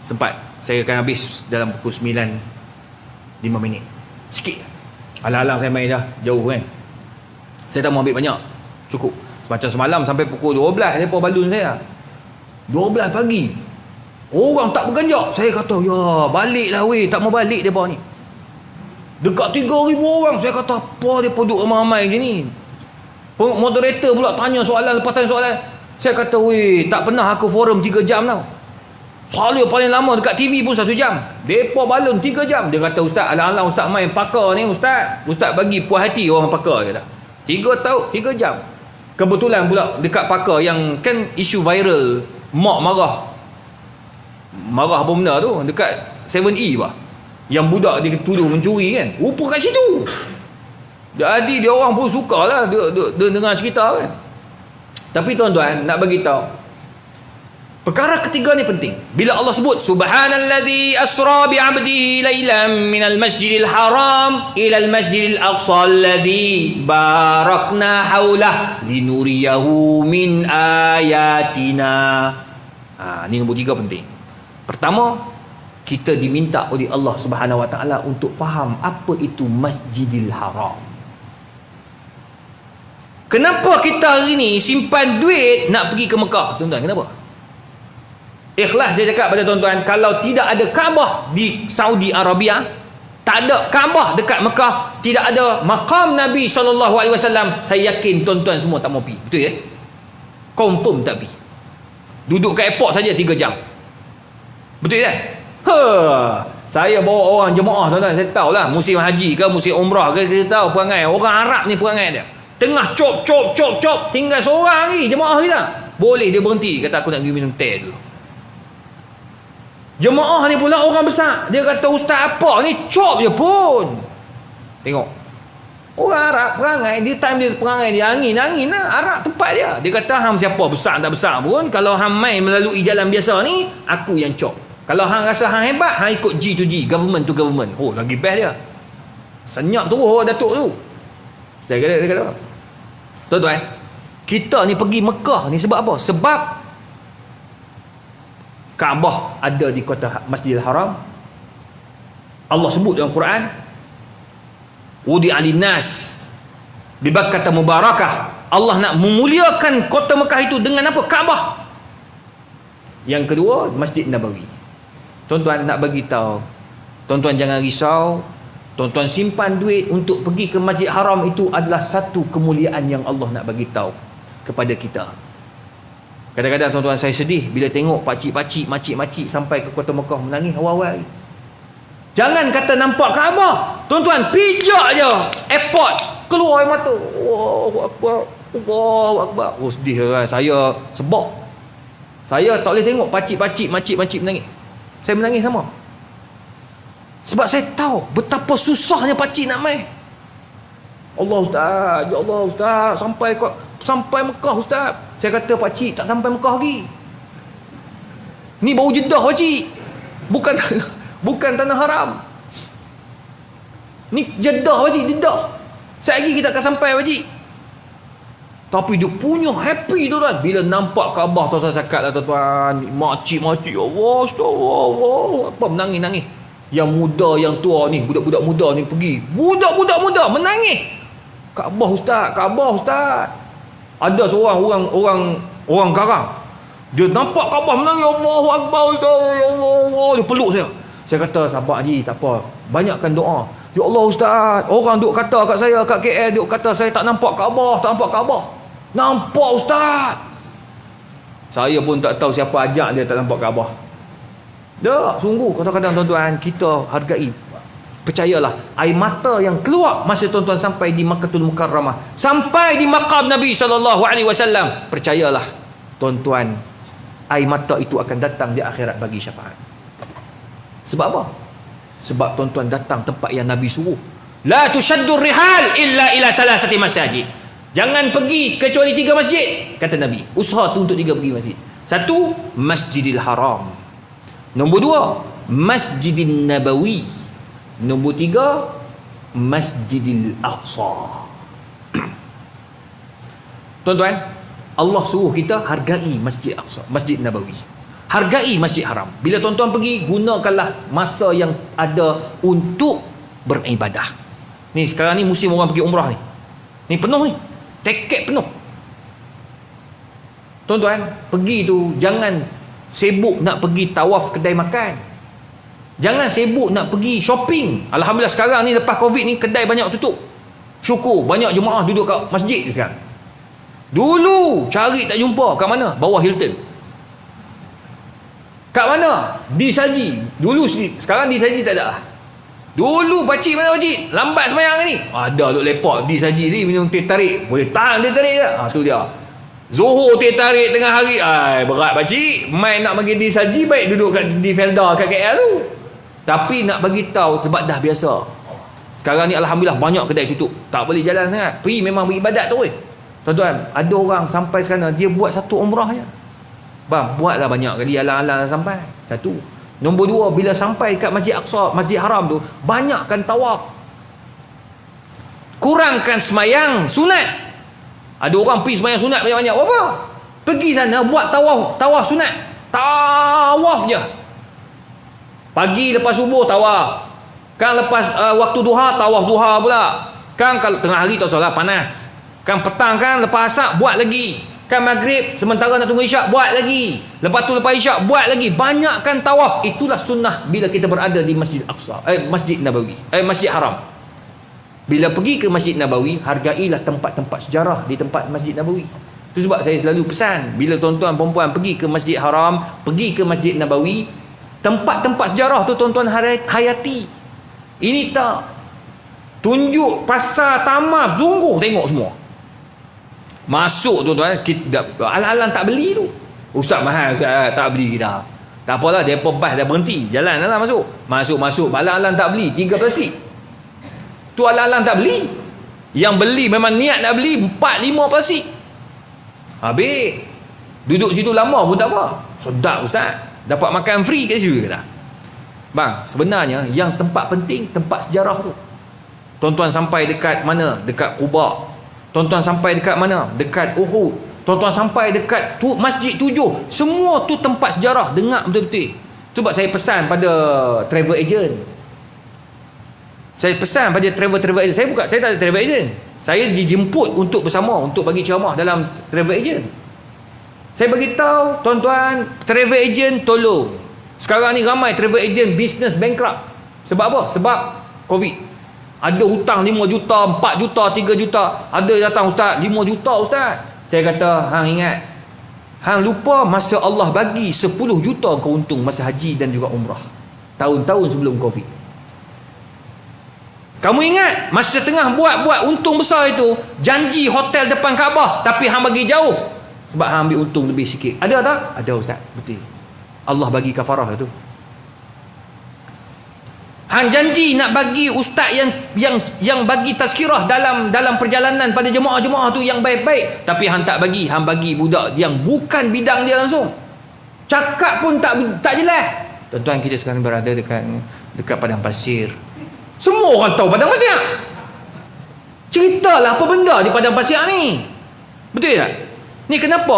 Speaker 1: Sempat saya akan habis dalam pukul 9 5 minit. Sikit. Alang-alang saya main dah jauh kan. Saya tak mau ambil banyak. Cukup. Macam semalam sampai pukul 12 mereka balun saya. 12 pagi. Orang tak berganjak. Saya kata, ya baliklah weh, tak mau balik mereka ni. Dekat 3,000 orang. Saya kata, apa mereka duduk ramai-ramai je ni? Moderator pula tanya soalan lepas tanya soalan. Saya kata, weh, tak pernah aku forum 3 jam tau. Selalu paling lama dekat TV pun 1 jam. Mereka balun 3 jam. Dia kata, ustaz, alang-alang ustaz main pakar ni ustaz. Ustaz bagi puas hati orang pakar. Kata 3 jam. Kebetulan pula dekat pakar yang kan isu viral, mak marah apa benda tu dekat 7E bah. Yang budak dia tuduh mencuri kan, rupa kat situ. Jadi dia orang pun sukalah dia dengar cerita kan. Tapi tuan-tuan nak bagi tahu, perkara ketiga ni penting. Bila Allah sebut subhanallazi asra bi 'abdihi lailan minal masjidil haram ilal masjidil aqsa alladzi barakna haulah linuriyahu min ayatina. Ni nombor 3 penting. Pertama, kita diminta oleh Allah Subhanahu Wa Taala untuk faham apa itu Masjidil Haram. Kenapa kita hari ni simpan duit nak pergi ke Mekah? Tuan-tuan, kenapa? Ikhlas saya cakap pada tuan-tuan, kalau tidak ada Kaabah di Saudi Arabia, tak ada Kaabah dekat Mekah, tidak ada maqam Nabi SAW, saya yakin tuan-tuan semua tak mau pergi. Betul ya? Confirm tak pergi. Duduk kat airport saja 3 jam. Betul tak? Saya bawa orang jemaah tuan-tuan, saya tahulah musim haji ke musim umrah ke, kita tahu perangai orang Arab ni, perangai dia tengah cop tinggal seorang lagi jemaah kita, boleh dia berhenti kata aku nak pergi minum teh dulu. Jemaah ni pula orang besar, dia kata ustaz apa ni, cop je pun. Tengok orang Arab perangai, dia time dia perangai dia angin lah, Arab tempat dia. Dia kata hang siapa besar tak besar pun, kalau hang main melalui jalan biasa ni, aku yang cop. Kalau hang rasa hang hebat, hang ikut G to G, government to government. Oh, lagi best dia. Senyap tu Datuk tu. Dia kata. Tuan-tuan, kita ni pergi Mekah ni sebab apa? Sebab Kaabah ada di kota Masjidil Haram. Allah sebut dalam Quran, Wudi alinas bibakata mubarakah. Allah nak memuliakan kota Mekah itu dengan apa? Kaabah. Yang kedua, Masjid Nabawi. Tuan-tuan nak bagi tahu, tuan-tuan jangan risau, tuan-tuan simpan duit untuk pergi ke Masjid Haram, itu adalah satu kemuliaan yang Allah nak bagi tahu kepada kita. Kadang-kadang tuan-tuan saya sedih bila tengok pakcik-pakcik, makcik-makcik sampai ke kota Mekah menangis awal-awal. Jangan kata nampak Kaabah, tuan-tuan pijak je airport, keluar air mata. Allahu Akbar, Allahu Akbar. Oh, sedih kan. Saya sebab saya tak boleh tengok pakcik-pakcik, makcik-makcik menangis. Saya menangis sama. Sebab saya tahu betapa susahnya pakcik nak main. Allah Ustaz, ya Allah Ustaz, sampai Mekah Ustaz. Saya kata pakcik tak sampai Mekah lagi. Ni baru Jeddah pakcik. Bukan tanah haram. Ni Jeddah pakcik, Jeddah. Sekejap kita akan sampai pakcik. Tapi dia punya happy tuan-tuan bila nampak Kaabah. Tuan-tuan cakap lah tuan-tuan, makcik-makcik, Allah Astagfirullah, apa menangis-nangis. Yang muda, yang tua ni, budak-budak muda ni pergi, budak-budak muda menangis. Kaabah Ustaz. Ada seorang orang Karang, dia nampak Kaabah menangis, Allahu Akbar Ustaz, Allah. Dia peluk saya. Saya kata, sabar Haji, tak apa, banyakkan doa. Ya Allah Ustaz, orang duk kata kat saya kat KL, duk kata saya tak nampak Kaabah. Nampak Ustaz. Saya pun tak tahu siapa ajak dia tak nampak Kaabah. Tak, sungguh kadang-kadang tuan-tuan kita hargai. Percayalah, air mata yang keluar masa tuan-tuan sampai di Makkahul Mukarramah, sampai di maqam Nabi SAW, percayalah tuan-tuan, air mata itu akan datang di akhirat bagi syafaat. Sebab apa? Sebab tuan-tuan datang tempat yang Nabi suruh. La tushaddur rihal illa ila salasati masajid. Jangan pergi kecuali 3 masjid, kata Nabi. Usaha tu untuk 3 pergi masjid. 1, Masjidil Haram. Nombor 2, Masjidin Nabawi. Nombor 3, Masjidil Aqsa. Tuan-tuan, Allah suruh kita hargai Masjid Aqsa, Masjid Nabawi. Hargai Masjid Haram. Bila tuan-tuan pergi, gunakanlah masa yang ada untuk beribadah. Ni sekarang ni musim orang pergi umrah ni. Ni penuh ni. Tiket penuh. Tuan-tuan, pergi tu jangan sibuk nak pergi tawaf kedai makan. Jangan sibuk nak pergi shopping. Alhamdulillah sekarang ni lepas Covid ni kedai banyak tutup. Syukur banyak jemaah duduk kat masjid sekarang. Dulu cari tak jumpa. Kat mana? Bawah Hilton. Kat mana? Di Saji. Dulu, sekarang di Saji tak ada. Dulu pakcik mana pakcik? Lambat semayang ni. Ada duk lepak di Saji ni minum teh tarik. Boleh tahan teh tarik tak? Tu dia. Zohor teh tarik tengah hari. Berat pakcik. Main nak bagi di Saji baik duduk kat di Felda kat KL tu. Tapi nak bagi tahu sebab dah biasa. Sekarang ni alhamdulillah banyak kedai tutup. Tak boleh jalan sangat. Pergi memang beribadat tu. Tuan-tuan, ada orang sampai sekarang dia buat satu umrah je. Bang, buatlah banyak kali alang-alang sampai. Satu. Nombor dua, bila sampai kat Masjid Aqsa, Masjid Haram tu, banyakkan tawaf. Kurangkan semayang sunat. Ada orang pergi semayang sunat banyak-banyak. Apa? Pergi sana buat tawaf sunat. Tawaf je. Pagi lepas subuh tawaf. Kan lepas waktu duha tawaf duha pula. Kan kalau tengah hari tak salah panas. Kan petang kan lepas asar buat lagi. Kan maghrib sementara nak tunggu isyak buat lagi. Lepas tu lepas isyak buat lagi. Banyakkan tawaf. Itulah sunnah bila kita berada di Masjid Aqsa, Masjid Nabawi, Masjid Haram. Bila pergi ke Masjid Nabawi, hargailah tempat-tempat sejarah di tempat Masjid Nabawi. Itu sebab saya selalu pesan bila tuan-tuan perempuan pergi ke Masjid Haram, pergi ke Masjid Nabawi, tempat-tempat sejarah tu tuan-tuan hayati. Ini tak tunjuk pasar tamak sungguh tengok semua. Masuk tuan-tuan, kita alang-alang tak beli tu. Ustaz mahal, Ustaz tak beli dah. Tak apalah, depa bas dah berhenti. Jalan lah masuk. Masuk, alang-alang tak beli 3 plastik. Tu alang-alang tak beli. Yang beli memang niat nak beli 4-5 plastik. Habis duduk situ lama pun tak apa. Sedap Ustaz. Dapat makan free kat situ ke dah. Bang, sebenarnya yang tempat penting tempat sejarah tu. Tuan-tuan sampai dekat mana? Dekat Quba. Tuan-tuan sampai dekat mana? Dekat Uhud. Tuan-tuan sampai dekat Masjid 7. Semua tu tempat sejarah. Dengar betul-betul. Sebab saya pesan pada travel agent. Saya pesan pada travel agent. Saya tak ada travel agent. Saya dijemput untuk bersama untuk bagi ceramah dalam travel agent. Saya bagi tahu tuan-tuan, travel agent tolong. Sekarang ni ramai travel agent business bankrupt. Sebab apa? Sebab Covid. Ada hutang 5 juta, 4 juta, 3 juta. Ada datang Ustaz, 5 juta Ustaz. Saya kata, hang ingat. Hang lupa masa Allah bagi 10 juta kau untung masa haji dan juga umrah. Tahun-tahun sebelum Covid. Kamu ingat masa tengah buat untung besar itu, janji hotel depan Kaabah, tapi hang bagi jauh. Sebab hang ambil untung lebih sikit. Ada tak? Ada Ustaz. Betul. Allah bagi kafarah itu. Hang janji nak bagi ustaz yang bagi tazkirah dalam perjalanan pada jemaah-jemaah tu yang baik-baik, tapi hang tak bagi, hang bagi budak yang bukan bidang dia langsung. Cakap pun tak jelas. Tuan-tuan, kita sekarang berada dekat padang pasir. Semua orang tahu padang pasir. Ceritalah apa benda di padang pasir ni. Betul tak? Ni kenapa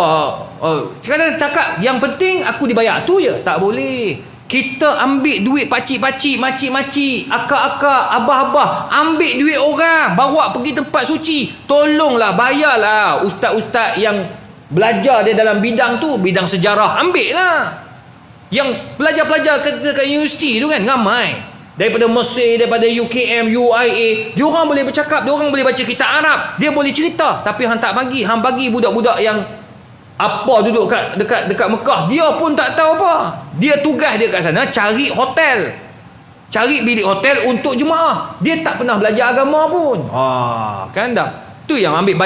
Speaker 1: sekarang cakap yang penting aku dibayar tu je? Tak boleh. Kita ambil duit pakcik-pakcik, makcik-makcik, akak-akak, abah-abah, ambil duit orang, bawa pergi tempat suci. Tolonglah, bayarlah ustaz-ustaz yang belajar dia dalam bidang tu, bidang sejarah, ambil lah. Yang pelajar-pelajar kat universiti tu kan ramai. Daripada Mesir, daripada UKM, UIA, dia orang boleh bercakap, dia orang boleh baca kitab Arab, dia boleh cerita. Tapi hang tak bagi, hang bagi budak-budak yang apa duduk dekat Mekah, dia pun tak tahu apa. Dia tugas dia kat sana cari hotel, cari bilik hotel untuk jemaah. Dia tak pernah belajar agama pun. Kan dah. Tu yang ambil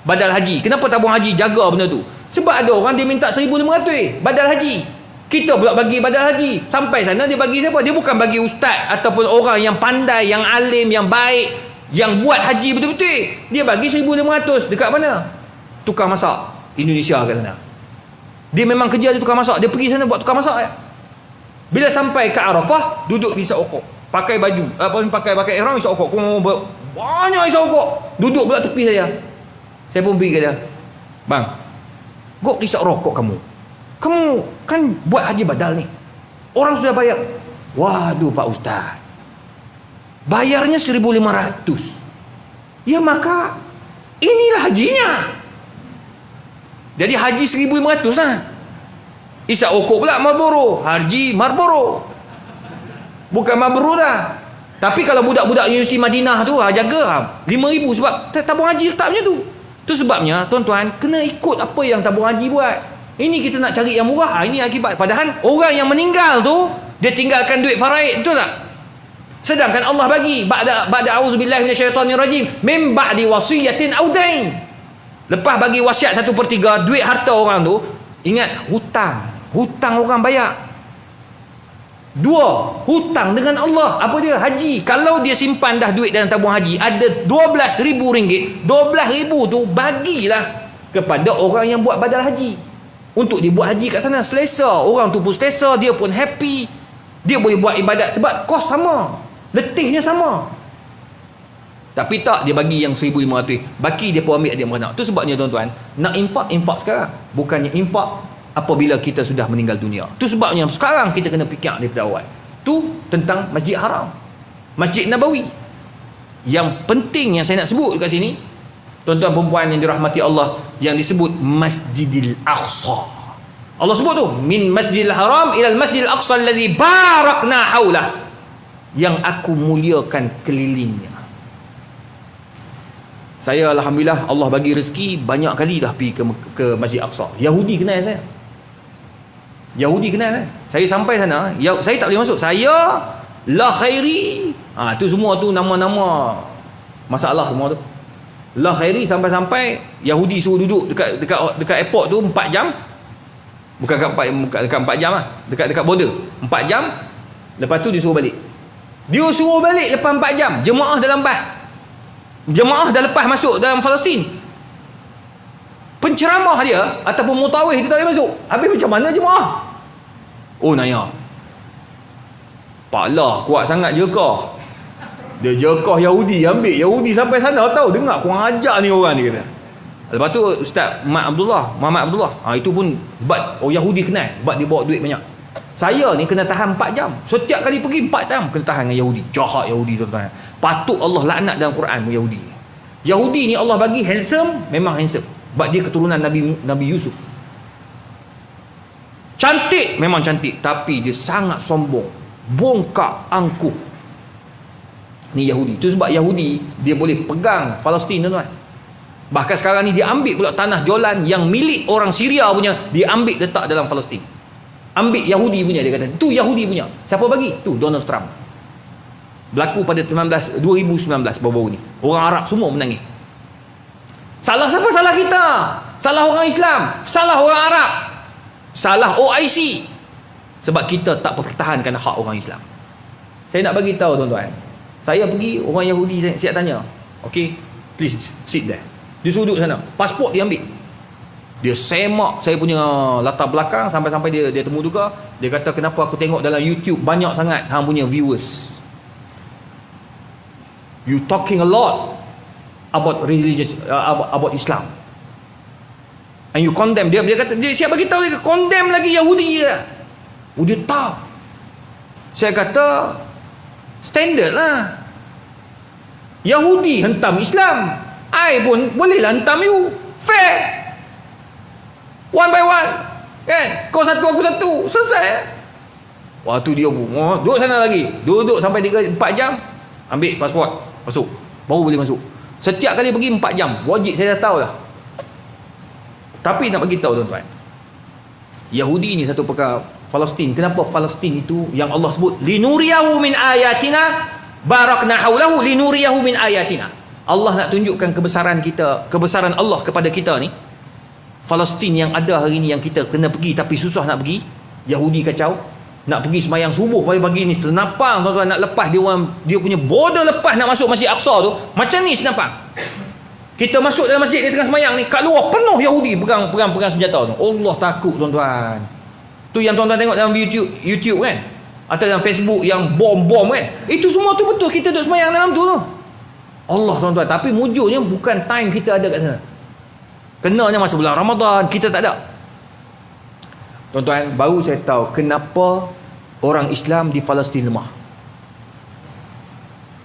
Speaker 1: badal haji. Kenapa tabung haji jaga benda tu? Sebab ada orang dia minta 1,500 badal haji. Kita pula bagi badal haji. Sampai sana dia bagi siapa? Dia bukan bagi ustaz ataupun orang yang pandai, yang alim, yang baik, yang buat haji betul-betul. Dia bagi 1,500 dekat mana? Tukang masak Indonesia kat sana. Dia memang kerja dia tukang masak. Dia pergi sana buat tukang masak ya. Bila sampai ke Arafah, duduk hisap rokok. Pakai baju, pakai ihram hisap rokok. Banyak hisap rokok. Duduk pula tepi saya. Saya pun pergi ke dia. Bang, kok hisap rokok kamu? Kamu kan buat haji badal ni. Orang sudah bayar. Waduh Pak Ustaz. Bayarnya 1,500. Ya maka inilah hajinya. Jadi haji 1,500 lah. Isap okok pula Marlboro. Haji Marlboro. Bukan Marlboro dah. Tapi kalau budak-budak Universiti Madinah tu jaga 5,000 sebab tabung haji letak macam tu. Tu sebabnya tuan-tuan kena ikut apa yang tabung haji buat. Ini kita nak cari yang murah. Ini akibat. Padahal orang yang meninggal tu dia tinggalkan duit faraid, betul tak? Sedangkan Allah bagi ba'da auzubillahi minasyaitonirrajim min ba'di wasiyatin aw dain. Lepas bagi wasiat 1/3 duit harta orang tu, ingat hutang orang bayar. 2, hutang dengan Allah. Apa dia? Haji. Kalau dia simpan dah duit dalam tabung haji ada 12,000 ringgit, 12,000 tu bagilah kepada orang yang buat badal haji. Untuk dia buat haji kat sana selesa. Orang tu pun selesa, dia pun happy. Dia boleh buat ibadat sebab kos sama. Letihnya sama. Tapi tak, dia bagi yang 1,500. Baki dia pun ambil adik beranak. Tu sebabnya tuan-tuan, nak infak sekarang. Bukannya infak apabila kita sudah meninggal dunia. Tu sebabnya sekarang kita kena fikir daripada awal. Tu tentang Masjid Haram, Masjid Nabawi. Yang penting yang saya nak sebut kat sini, tuan-tuan perempuan yang dirahmati Allah, yang disebut Masjidil Aqsa. Allah sebut tu, min Masjidil Haram ilal Masjidil Aqsa alladhi barakna haulah, yang aku muliakan kelilingnya. Saya alhamdulillah Allah bagi rezeki banyak kali dah pergi ke Masjid Aqsa. Yahudi kenal saya. Yahudi kenal saya. Saya sampai sana, saya tak boleh masuk. Saya la khairi. Tu semua tu nama-nama masalah semua tu. La khairi sampai Yahudi suruh duduk dekat airport tu 4 jam. Bukan dekat 4 jam lah. Dekat border 4 jam. Lepas tu dia suruh balik. Dia suruh balik lepas 4 jam. Jemaah dalam bas. Jemaah dah lepas masuk dalam Palestin. Penceramah dia ataupun mutawih dia tak boleh masuk. Habis macam mana jemaah? Oh naya, Pak lah kuat sangat jekah. Dia jekah Yahudi, ambil Yahudi sampai sana, tahu dengar kurang ajar ni orang ni kata. Lepas tu Ustaz Muhammad Abdullah, itu pun sebab Yahudi kenal, sebab dia bawa duit banyak. Saya ni kena tahan 4 jam. Setiap kali pergi 4 jam kena tahan dengan Yahudi. Jahat Yahudi tuan-tuan. Patut Allah laknat dalam Quran Yahudi. Yahudi ni Allah bagi handsome, memang handsome. Sebab dia keturunan Nabi Yusuf. Cantik, memang cantik. Tapi dia sangat sombong. Bongkak, angkuh. Ni Yahudi. Itu sebab Yahudi, dia boleh pegang Palestin tuan-tuan. Bahkan sekarang ni dia ambil pula tanah Jolan yang milik orang Syria punya, dia ambil letak dalam Palestin. Ambil Yahudi punya, dia kata. Tu Yahudi punya. Siapa bagi? Tu Donald Trump. Berlaku pada 2019 baru-baru ni. Orang Arab semua menangis. Salah siapa? Salah kita. Salah orang Islam. Salah orang Arab. Salah OIC. Sebab kita tak pertahankan hak orang Islam. Saya nak bagi tahu tuan-tuan. Saya pergi, orang Yahudi siap tanya. Okay, please sit there. Dia suruh duduk sana. Pasport dia ambil. Dia semak saya punya latar belakang sampai-sampai dia temu juga. Dia kata, kenapa aku tengok dalam YouTube banyak sangat hang punya viewers. You talking a lot about religious, about Islam. And you condemn. Dia kata, dia siap bagi tahu dia condemn lagi Yahudi dia. Dia tahu. Saya kata, standard lah. Yahudi hentam Islam. I pun bolehlah hentam you. Fair. One by one, kan? Kau satu, aku satu, selesai. Waktu dia duduk sana lagi, duduk sampai 4 jam, ambil pasport, masuk, baru boleh masuk. Setiap kali pergi 4 jam, wajib, saya dah tahu lah. Tapi nak bagi tahu tuan-tuan, Yahudi ni satu perkara. Palestin, kenapa Palestin itu yang Allah sebut linuriyahu min ayatina barakna haulahu linuriyahu min ayatina. Allah nak tunjukkan kebesaran kita, kebesaran Allah kepada kita ni. Palestin yang ada hari ni yang kita kena pergi tapi susah nak pergi. Yahudi kacau. Nak pergi semayang subuh pagi-pagi ni ternapang tuan-tuan, nak lepas dia punya border lepas nak masuk Masjid Aqsa tu. Macam ni senapang. Kita masuk dalam masjid ni tengah semayang ni, kat luar penuh Yahudi pegang senjata tu. Allah takut tuan-tuan. Tu yang tuan-tuan tengok dalam YouTube kan, atau dalam Facebook yang bom-bom kan. Itu semua tu betul, kita duduk semayang dalam tu. Allah tuan-tuan. Tapi mujurnya bukan time kita ada kat sana. Kenanya masa bulan Ramadan, kita tak ada. Tuan-tuan, baru saya tahu kenapa orang Islam di Palestin lemah.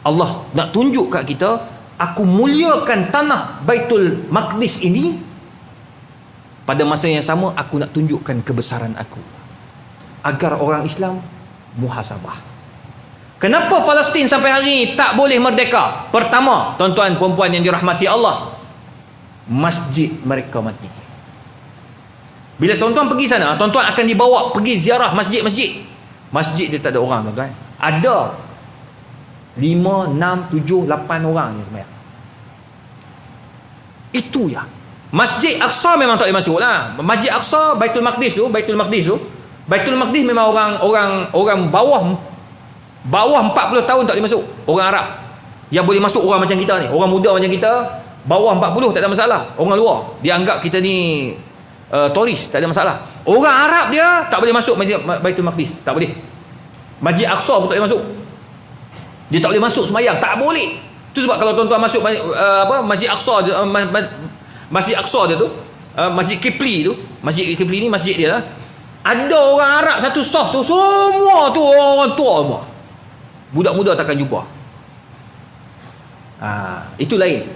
Speaker 1: Allah nak tunjuk kat kita, aku muliakan tanah Baitul Maqdis ini pada masa yang sama aku nak tunjukkan kebesaran aku agar orang Islam muhasabah. Kenapa Palestin sampai hari ini tak boleh merdeka? Pertama, tuan-tuan perempuan yang dirahmati Allah, masjid mereka mati. Bila tuan-tuan pergi sana, tuan-tuan akan dibawa pergi ziarah masjid-masjid. Masjid dia tak ada orang, tuan-tuan. Ada 5, 6, 7, 8 orang je sebenarnya. Itu ya. Masjid Aqsa memang tak boleh masuk lah. Masjid Aqsa, Baitul Maqdis tu memang orang bawah 40 tahun tak boleh masuk. Orang Arab. Yang boleh masuk orang macam kita ni, orang muda macam kita, bawah 40 tak ada masalah. Orang luar dia anggap kita ni turis, tak ada masalah. Orang Arab dia tak boleh masuk Masjid Baitul Maqdis, tak boleh. Masjid Aqsa pun tak boleh masuk. Dia tak boleh masuk sembahyang, tak boleh. Itu sebab kalau tuan-tuan masuk Masjid Aqsa, Masjid Aqsa dia tu, Masjid Kipli tu, Masjid Kipli ni masjid dia lah. Ada orang Arab satu soft tu, semua tu orang tua semua. Budak muda takkan jumpa. Itu lain.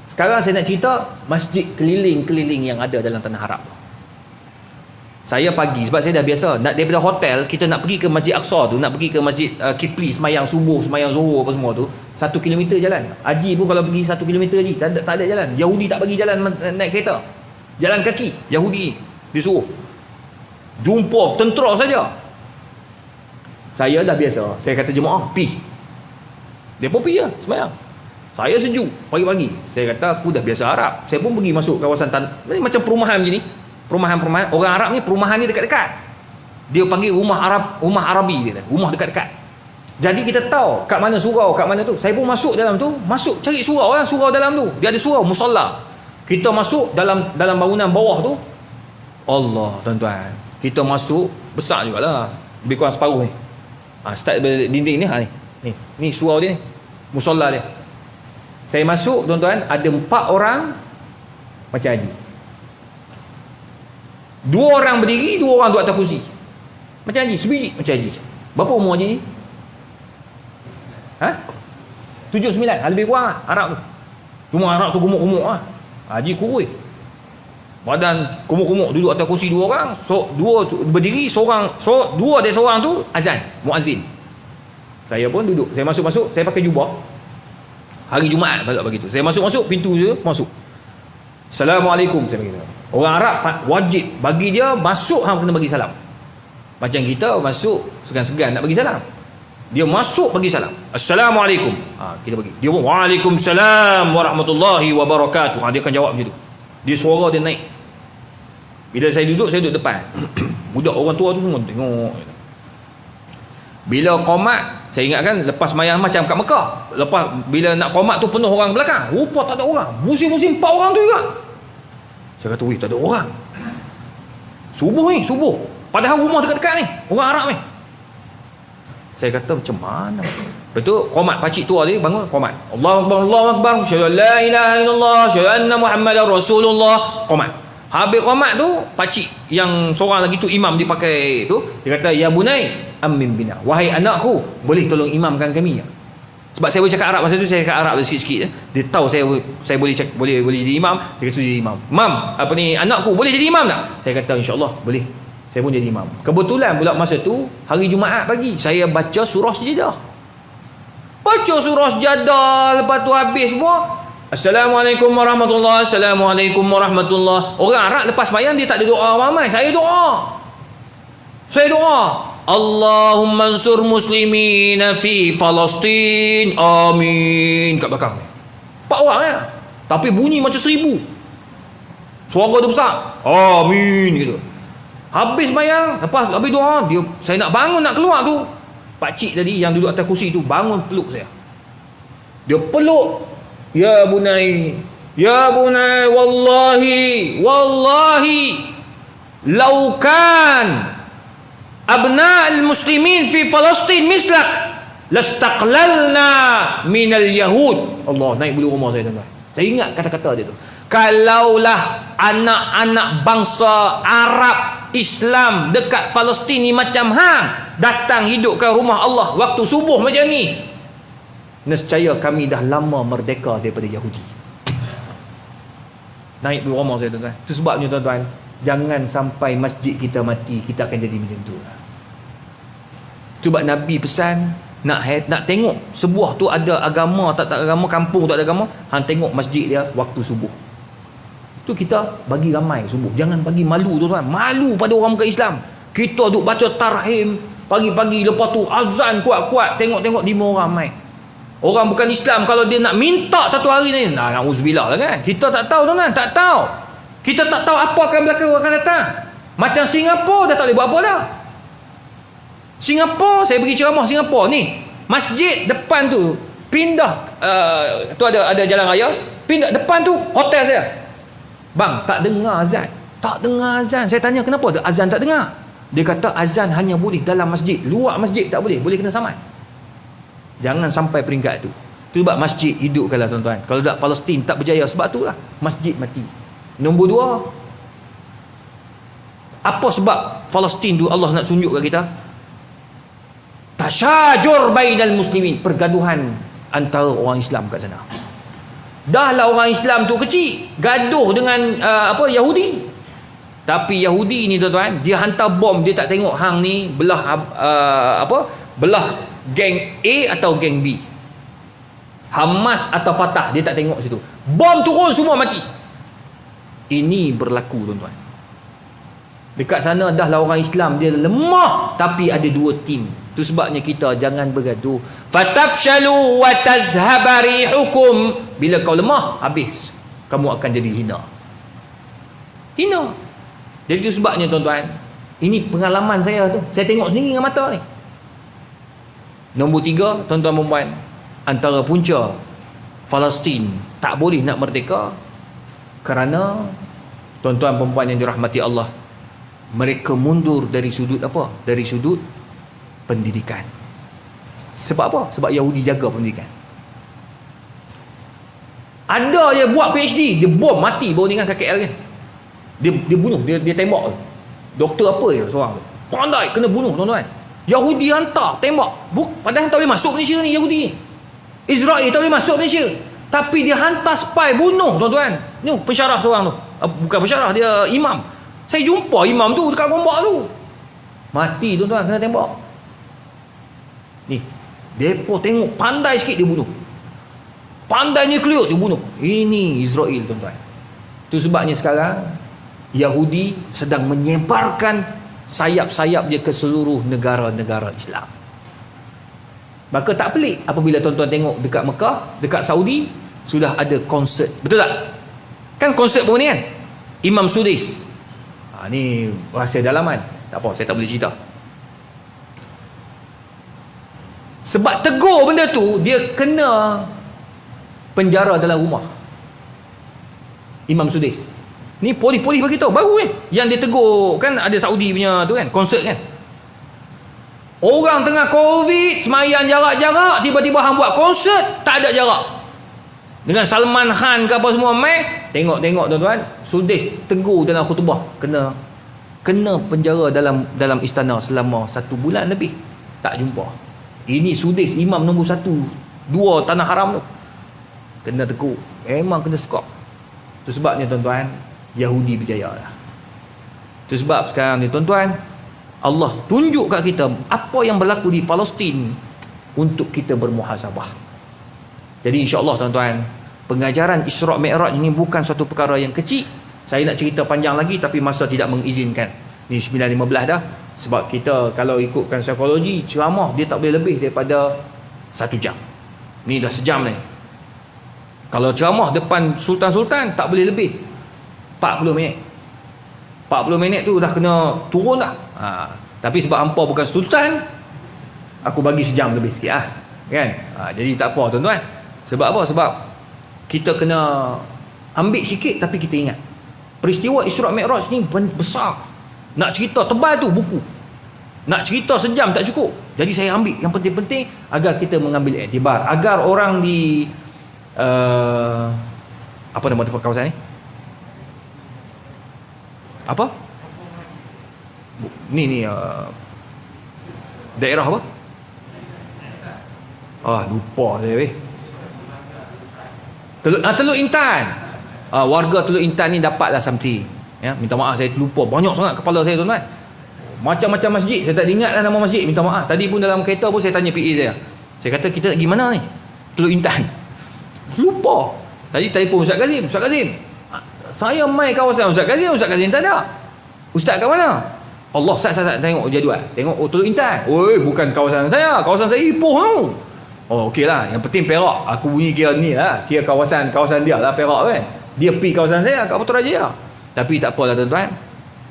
Speaker 1: Sekarang saya nak cerita masjid keliling-keliling yang ada dalam tanah Arab. Saya pagi, sebab saya dah biasa nak daripada hotel, kita nak pergi ke Masjid Aqsa tu, nak pergi ke Masjid Kipli, semayang subuh, semayang zuhur apa semua tu, 1 kilometer jalan. Haji pun kalau pergi 1 kilometer je, tak ada jalan. Yahudi tak bagi jalan naik kereta, jalan kaki. Yahudi dia suruh jumpa tentera saja. Saya dah biasa, saya kata jemaah pi, dia pun pergi lah semayang. Saya sejuk pagi-pagi, saya kata aku dah biasa Arab, saya pun pergi masuk kawasan macam perumahan macam ni. Perumahan orang Arab ni, perumahan ni dekat-dekat. Dia panggil rumah Arabi dia, rumah dekat-dekat. Jadi kita tahu kat mana surau, kat mana tu. Saya pun masuk dalam tu, masuk cari surau lah, surau dalam tu. Dia ada surau musalla. Kita masuk dalam bangunan bawah tu. Allah, tuan-tuan. Kita masuk besar jugalah. Lebih kurang separuh ni. Start dinding ni, ni surau dia ni. Musalla dia. Saya masuk, tuan-tuan, ada 4 orang macam haji. 2 orang berdiri, 2 orang duduk atas kursi. Macam haji, sebiji macam haji. Berapa umur haji ni? 7-9, lebih kurang lah, Arab tu. Cuma Arab tu gemuk-gemuk lah. Haji kurui. Badan gemuk-gemuk, duduk atas kursi 2 orang. So 2 berdiri, seorang, 2 dari seorang tu azan, muazzin. Saya pun duduk, saya masuk-masuk, saya pakai jubah. Hari Jumaat begitu. Saya masuk-masuk, pintu je masuk. Assalamualaikum, saya beritahu. Orang Arab wajib bagi dia masuk, hang kena bagi salam. Macam kita masuk segan-segan nak bagi salam. Dia masuk bagi salam. Assalamualaikum. Kita bagi. Dia pun waalaikumsalam warahmatullahi wabarakatuh. Dia akan jawab macam tu. Dia suara dia naik. Bila saya duduk depan. Budak orang tua tu semua tengok. Bila qomat, saya ingatkan lepas mayang macam kat Mekah. Lepas bila nak qomat tu penuh orang belakang. Rupa tak ada orang. Musim-musim 4 orang tu juga. Saya kata, tak ada orang. Subuh ni, subuh. Padahal rumah dekat-dekat ni. Orang Arab ni. Saya kata, macam mana? Betul, qomat pakcik tua ni bangun, qomat. Allahu Akbar, Allahu Akbar. Syahadu la ilaha illallah. Syahadu anna Muhammadar Rasulullah. Qomat. Habis qomat tu, pakcik yang seorang lagi tu, imam dia pakai tu. Dia kata, ya bunai, amin bina. Wahai anakku, boleh tolong imamkan kami. Sebab saya boleh cakap Arab masa tu, saya cakap Arab sikit-sikit. Dia tahu saya boleh jadi imam. Dia kata jadi imam. Mam, anakku boleh jadi imam tak? Saya kata insya-Allah boleh. Saya pun jadi imam. Kebetulan pula masa tu hari Jumaat pagi, saya baca surah Sajdah. Baca surah Sajdah, lepas tu habis semua. Assalamualaikum warahmatullahi. Assalamualaikum warahmatullahi. Orang Arab lepas sembahyang dia tak ada doa ramai. Saya doa. Allahumma ansur muslimina fi Palestin. Amin. Kat belakang 4 orang ya. Tapi bunyi macam 1000. Suara tu besar. Amin gitu. Habis bayang, habis doa, saya nak bangun nak keluar tu. Pakcik tadi yang duduk atas kursi tu bangun peluk saya. Dia peluk. Ya bunai, wallahi laukan abna'al muslimin fi Palestin mislak lastaqlalna minal yahud. Allah, naik bulu rumah saya tuan-tuan. Saya ingat kata-kata dia tu. Kalaulah anak-anak bangsa Arab Islam dekat Palestin ni macam hang datang hidup ke rumah Allah waktu subuh macam ni, nescaya kami dah lama merdeka daripada Yahudi. Naik bulu rumah saya tuan-tuan. Itu sebabnya tuan-tuan, Jangan sampai masjid kita mati, kita akan jadi macam tu. Cuba Nabi pesan, nak tengok sebuah tu ada agama tak agama, kampung tak ada agama, hang tengok masjid dia waktu subuh. Tu kita bagi ramai subuh. Jangan bagi malu tuan-tuan. Malu pada orang bukan Islam. Kita duk baca tarhim pagi-pagi, lepas tu azan kuat-kuat, tengok-tengok 5 orang mai. Orang bukan Islam kalau dia nak minta satu hari ni, na'udzubillah lah kan. Kita tak tahu tuan-tuan, tak tahu. Kita tak tahu apa akan berlaku akan datang. Macam Singapura dah tak boleh buat apa dah. Singapura, saya pergi ceramah Singapura ni, masjid depan tu pindah, tu ada jalan raya, pindah depan tu hotel saya. Bang, tak dengar azan. Tak dengar azan. Saya tanya kenapa tu azan tak dengar? Dia kata azan hanya boleh dalam masjid, luar masjid tak boleh, boleh kena saman. Jangan sampai peringkat tu. Tu sebab masjid hidup kalau tuan-tuan. Kalau tak Palestin tak berjaya, sebab tu lah masjid mati. Nombor 2, apa sebab Palestin tu Allah nak tunjuk kat kita? Tasyajur bainal muslimin, pergaduhan antara orang Islam kat sana. Dahlah orang Islam tu kecil, gaduh dengan Yahudi. Tapi Yahudi ni tuan-tuan, dia hantar bom, dia tak tengok hang ni belah belah geng A atau geng B, Hamas atau Fatah, dia tak tengok situ. Bom turun semua mati. Ini berlaku tuan-tuan. Dekat sana dahlah orang Islam dia lemah, tapi ada 2 tim. Itu sebabnya kita jangan bergaduh. Fatafshalu wa tazhaba rihukum. Bila kau lemah, habis. Kamu akan jadi hina. Hina. Jadi itu sebabnya tuan-tuan, ini pengalaman saya tu. Saya tengok sendiri dengan mata ni. Nombor 3, tuan-tuan dan puan, antara punca Palestin tak boleh nak merdeka kerana tuan-tuan dan puan yang dirahmati Allah, mereka mundur dari sudut apa? Dari sudut pendidikan. Sebab apa? Sebab Yahudi jaga pendidikan. Ada je buat PhD, dia bom mati baru ni kan kat KL kan. Dia bunuh, dia tembak. Doktor apa je seorang tu. Pandai kena bunuh tuan-tuan. Yahudi hantar tembak. Padahal tak boleh masuk Malaysia ni Yahudi. Israel tak boleh masuk Malaysia. Tapi dia hantar spy bunuh tuan-tuan. Ni pensyarah seorang tu. Bukan pensyarah, dia imam. Saya jumpa imam tu dekat gombak tu. Mati tuan-tuan, kena tembak. Ni, depa tengok pandai sikit dia bunuh. Pandai nuklear dia bunuh. Ini Israel tuan-tuan. Itu sebabnya sekarang Yahudi sedang menyebarkan sayap-sayap dia ke seluruh negara-negara Islam. Maka tak pelik apabila tuan-tuan tengok dekat Mekah, dekat Saudi sudah ada konsert. Betul tak? Kan konsert pun ni kan? Imam Sudais. Ni rahsia dalaman. Tak apa, saya tak boleh cerita. Sebab tegur benda tu, dia kena penjara dalam rumah. Imam Sudais. Ni polis-polis bagi tahu baru yang dia tegur kan, ada Saudi punya tu kan, konsert kan. Orang tengah Covid, sembahyang jarak-jarak, tiba-tiba hang buat konsert tak ada jarak. Dengan Salman Khan ke apa semua mai, tengok tuan-tuan, Sudais tegur dalam khutbah, kena penjara dalam istana selama 1 bulan lebih. Tak jumpa. Ini Sudais, imam nombor 1, 2 tanah haram tu. Kena tegur. Memang kena skop. Itu sebabnya tuan-tuan, Yahudi berjaya lah. Itu sebab sekarang ni tuan-tuan, Allah tunjuk kat kita apa yang berlaku di Palestin untuk kita bermuhasabah. Jadi insya-Allah tuan-tuan, pengajaran Isra' Mi'raj ini bukan satu perkara yang kecil. Saya nak cerita panjang lagi tapi masa tidak mengizinkan. Ni 9.15 dah. Sebab kita kalau ikutkan psikologi, ceramah dia tak boleh lebih daripada 1 jam. Ni dah sejam ni. Kalau ceramah depan sultan-sultan tak boleh lebih 40 minit. 40 minit tu dah kena turun dah. Tapi sebab hampa bukan sultan, aku bagi sejam lebih sikit lah. Kan? Jadi tak apa tuan-tuan. Sebab apa? Sebab kita kena ambil sikit tapi kita ingat. Peristiwa Isra' Mi'raj ni besar. Nak cerita tebal tu buku. Nak cerita sejam tak cukup. Jadi saya ambil yang penting-penting agar kita mengambil iktibar. Agar orang di apa nama tempat kawasan ni? Apa? Ni daerah apa? Lupa saya weh. Teluk Intan. Warga Teluk Intan ni dapatlah something. Ya, minta maaf saya terlupa. Banyak sangat kepala saya tuan-tuan. Macam-macam masjid. Saya tak ingatlah nama masjid. Minta maaf. Tadi pun dalam kereta pun saya tanya PA saya. Saya kata kita nak pergi mana ni? Teluk Intan. Lupa. Tadi telefon Ustaz Kazim. Ustaz Kazim, saya mai kawasan Ustaz Kazim. Ustaz Kazim tak ada. Ustaz kat mana? Allah, Ustaz tengok jadual. Tengok, oh Teluk Intan. Oi, bukan kawasan saya. Kawasan saya Ipoh tu. Oh, okey lah. Yang penting Perak. Aku bunyi kira ni lah. Kira kawasan dia lah Perak kan. Dia pergi kawasan saya kat Putrajaya. Tapi tak apalah tuan-tuan.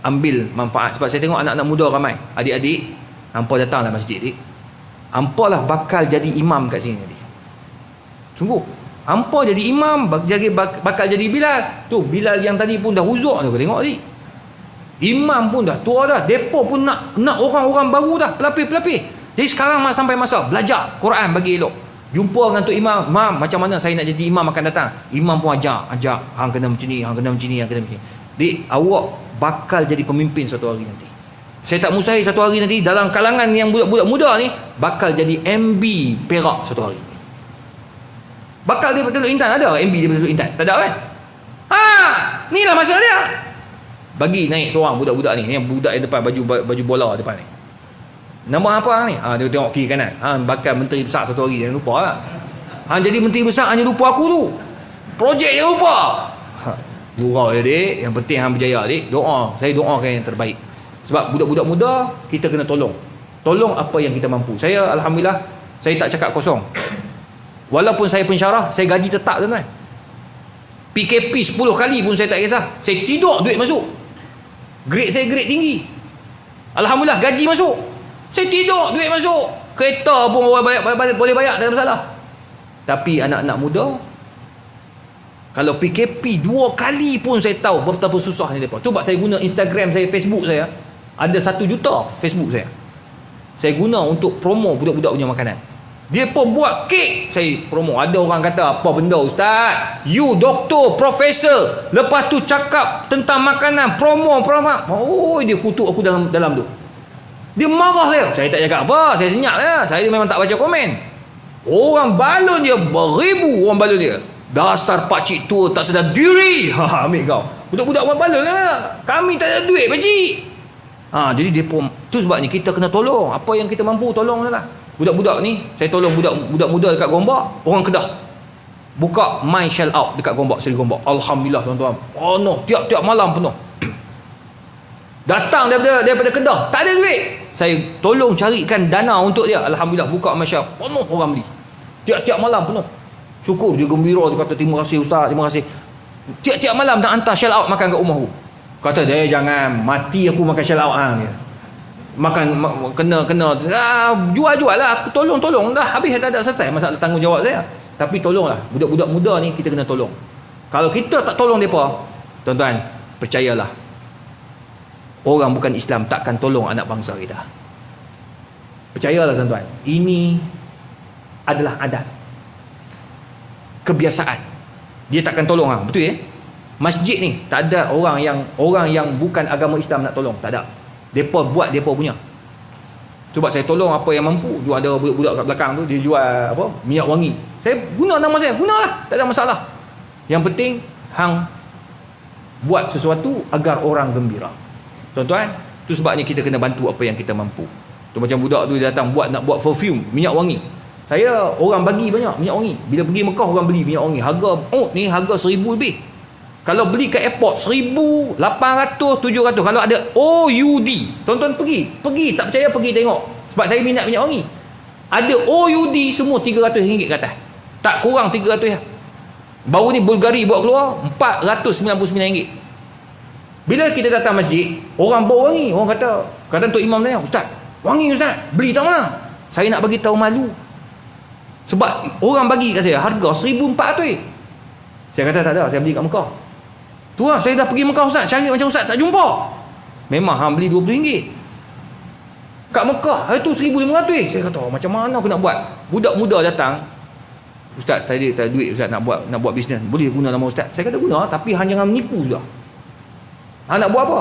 Speaker 1: Ambil manfaat. Sebab saya tengok anak-anak muda ramai. Adik-adik, hampa datanglah masjid ni. Hampa lah bakal jadi imam kat sini ni. Sungguh. Hampa jadi imam, bakal jadi Bilal. Tu, Bilal yang tadi pun dah huzur tu. Tengok tadi. Imam pun dah tua dah. Depa pun nak orang-orang baru dah. Pelapis-pelapis. Jadi sekarang sampai masa belajar Quran bagi elok. Jumpa dengan Tok Imam. Imam, macam mana saya nak jadi imam akan datang. Imam pun ajak. Hang kena macam ni, hang kena macam ni, hang kena macam ni. Jadi awak bakal jadi pemimpin satu hari nanti. Saya tak mustahil satu hari nanti dalam kalangan yang budak-budak muda ni bakal jadi MB Perak satu hari. Bakal dia Teluk Intan. Ada MB dia Teluk Intan? Tak ada kan? Inilah masa dia. Bagi naik seorang budak-budak ni. Yang budak yang depan baju bola depan ni. Nama apa ni? Dia tengok kiri kanan. Bakal menteri besar satu hari. Jangan lupa lah. Jadi menteri besar hanya lupa aku tu. Projek je lupa. Gurau je dik. Yang penting hang berjaya dik. Doa. Saya doakan yang terbaik. Sebab budak-budak muda kita kena tolong. Tolong apa yang kita mampu. Saya alhamdulillah saya tak cakap kosong. Walaupun saya pensyarah, saya gaji tetap tuan-tuan. PKP 10 kali pun saya tak kisah. Saya tidur duit masuk. Grade saya grade tinggi. Alhamdulillah gaji masuk. Saya tidur duit masuk. Kereta pun boleh bayar, tak ada masalah. Tapi anak-anak muda, kalau PKP 2 kali pun saya tahu betapa susahnya mereka. Tu sebab saya guna Instagram saya, Facebook saya. Ada 1 juta Facebook saya. Saya guna untuk promo budak-budak punya makanan. Dia pun buat kek, saya promo. Ada orang kata, apa benda Ustaz? You doktor, profesor, lepas tu cakap tentang makanan, promo. Oh, dia kutuk aku dalam tu. Dia marah saya. Saya tak cakap apa, saya senyap lah. Saya memang tak baca komen. Orang balon dia, beribu orang balon dia. Dasar pakcik tua tak sedar diri. Ambil kau. Budak-budak orang balon lah. Kami tak ada duit pakcik. Jadi dia pun, tu sebabnya kita kena tolong. Apa yang kita mampu tolong lah. Budak-budak ni, saya tolong budak muda dekat Gombak, orang Kedah. Buka My Shell Out dekat Gombak, Seri Gombak. Alhamdulillah tuan-tuan. Penuh, tiap-tiap malam penuh. Datang daripada Kedah, tak ada duit. Saya tolong carikan dana untuk dia. Alhamdulillah buka My Shell, penuh orang beli. Tiap-tiap malam penuh. Syukur dia gembira, dia kata terima kasih Ustaz, terima kasih. Tiap-tiap malam nak hantar Shell Out makan kat rumah aku. Kata dia jangan mati aku makan Shell Out dia. Makan kena jual lah, aku tolong dah habis, tak ada selesai masalah tanggungjawab saya. Tapi tolonglah budak-budak muda ni, kita kena tolong. Kalau kita tak tolong mereka, tuan-tuan, percayalah, orang bukan Islam takkan tolong anak bangsa kita. Percayalah tuan-tuan, ini adalah adat, kebiasaan. Dia takkan tolong. Betul ya? Masjid ni tak ada orang yang bukan agama Islam nak tolong, tak ada. Depa buat depa punya. Cuba saya tolong apa yang mampu. Juga ada budak-budak kat belakang tu, dia jual apa? Minyak wangi. Saya guna nama saya, gunalah, tak ada masalah. Yang penting hang buat sesuatu agar orang gembira. Tuan-tuan, tu sebabnya kita kena bantu apa yang kita mampu. Tu macam budak tu dia datang nak buat perfume, minyak wangi. Saya orang bagi banyak minyak wangi. Bila pergi Mekah orang beli minyak wangi. Harga ni harga 1000 lebih. Kalau beli kat airport 1,800, 700. Kalau ada OUD, tuan-tuan pergi tak percaya pergi tengok. Sebab saya minat minyak wangi. Ada OUD semua RM300 ke atas. Tak kurang RM300 lah. Baru ni Bulgari buat keluar RM499. Bila kita datang masjid, orang bawa wangi, orang kata Tok Imam tanya, Ustaz, wangi Ustaz, beli tak mana? Saya nak bagi tahu malu. Sebab orang bagi kat saya harga RM1,400. Saya kata tak ada, saya beli kat Mekah. Tu lah, saya dah pergi Mekah Ustaz, cari macam Ustaz tak jumpa. Memang hang beli RM20. Kat Mekah hari tu RM1,500. Saya kata macam mana aku nak buat? Budak muda datang, Ustaz tadi tak ada duit Ustaz nak buat bisnes. Boleh guna nama Ustaz? Saya kata guna, tapi hang jangan menipu sudah. Hang nak buat apa?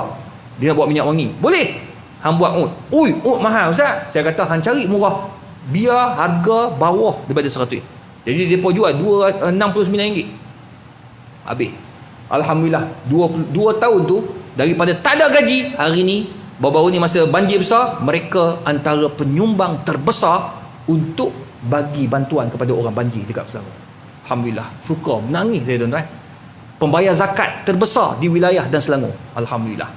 Speaker 1: Dia nak buat minyak wangi. Boleh. Hang buat oat. Oat mahal Ustaz. Saya kata hang cari murah. Biar harga bawah daripada RM100. Jadi dia pun jual RM69. Habis. Alhamdulillah 2 tahun tu daripada tak ada gaji. Hari ni, baru-baru ni masa banjir besar, mereka antara penyumbang terbesar untuk bagi bantuan kepada orang banjir dekat Selangor. Alhamdulillah, syukur, menangis saya tuan-tuan. Pembayar zakat terbesar di wilayah dan Selangor. Alhamdulillah.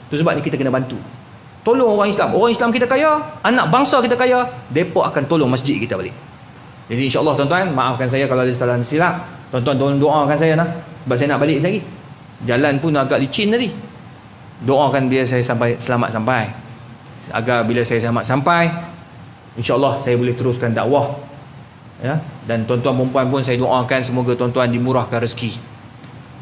Speaker 1: Itu sebab ni kita kena bantu. Tolong orang Islam. Orang Islam kita kaya, anak bangsa kita kaya, mereka akan tolong masjid kita balik. Jadi insya-Allah tuan-tuan, maafkan saya kalau ada salah silap. Tuan-tuan tolong doakan saya nah. Sebab saya nak balik lagi. Jalan pun agak licin tadi. Doakan biar saya selamat sampai. Agar bila saya selamat sampai, insya-Allah saya boleh teruskan dakwah. Ya, dan tuan-tuan perempuan pun saya doakan semoga tuan-tuan dimurahkan rezeki,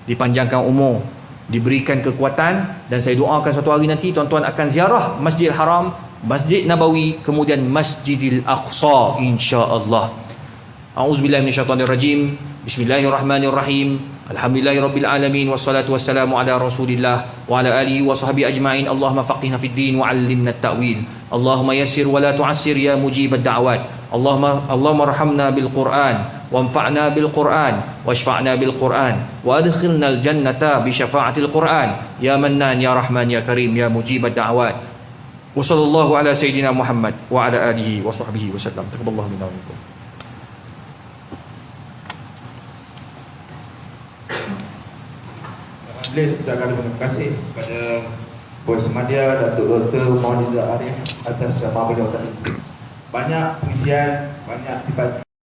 Speaker 1: dipanjangkan umur, diberikan kekuatan, dan saya doakan suatu hari nanti tuan-tuan akan ziarah Masjidil Haram, Masjid Nabawi, kemudian Masjidil Aqsa insya-Allah. A'udzubillahi minasyaitonirrajim. Bismillahirrahmanirrahim. Alhamdulillahirabbil alamin wassalatu wassalamu ala Rasulillah wa ala alihi wa sahbihi ajma'in. Allahumma faqihna fid din wa 'allimna at-ta'wil. Allahumma yassir wa la tu'assir ya mujibad da'wat. Allahumma arhamna bil Qur'an wanfa'na bil Qur'an washfa'na bil Qur'an wa adkhilna al jannata bi syafa'atil Qur'an ya Mannan ya Rahman ya Karim ya mujibad da'wat. Wa sallallahu ala sayidina Muhammad wa ala alihi wa sahbihi wasallam. Taqabbalallahu minna wa minkum.
Speaker 2: Majlis ucapkan terima kasih kepada Boy Semadia, Datuk Dr. Muhammad Arif atas ceramah beliau tadi. Banyak pengisian, banyak dibagi.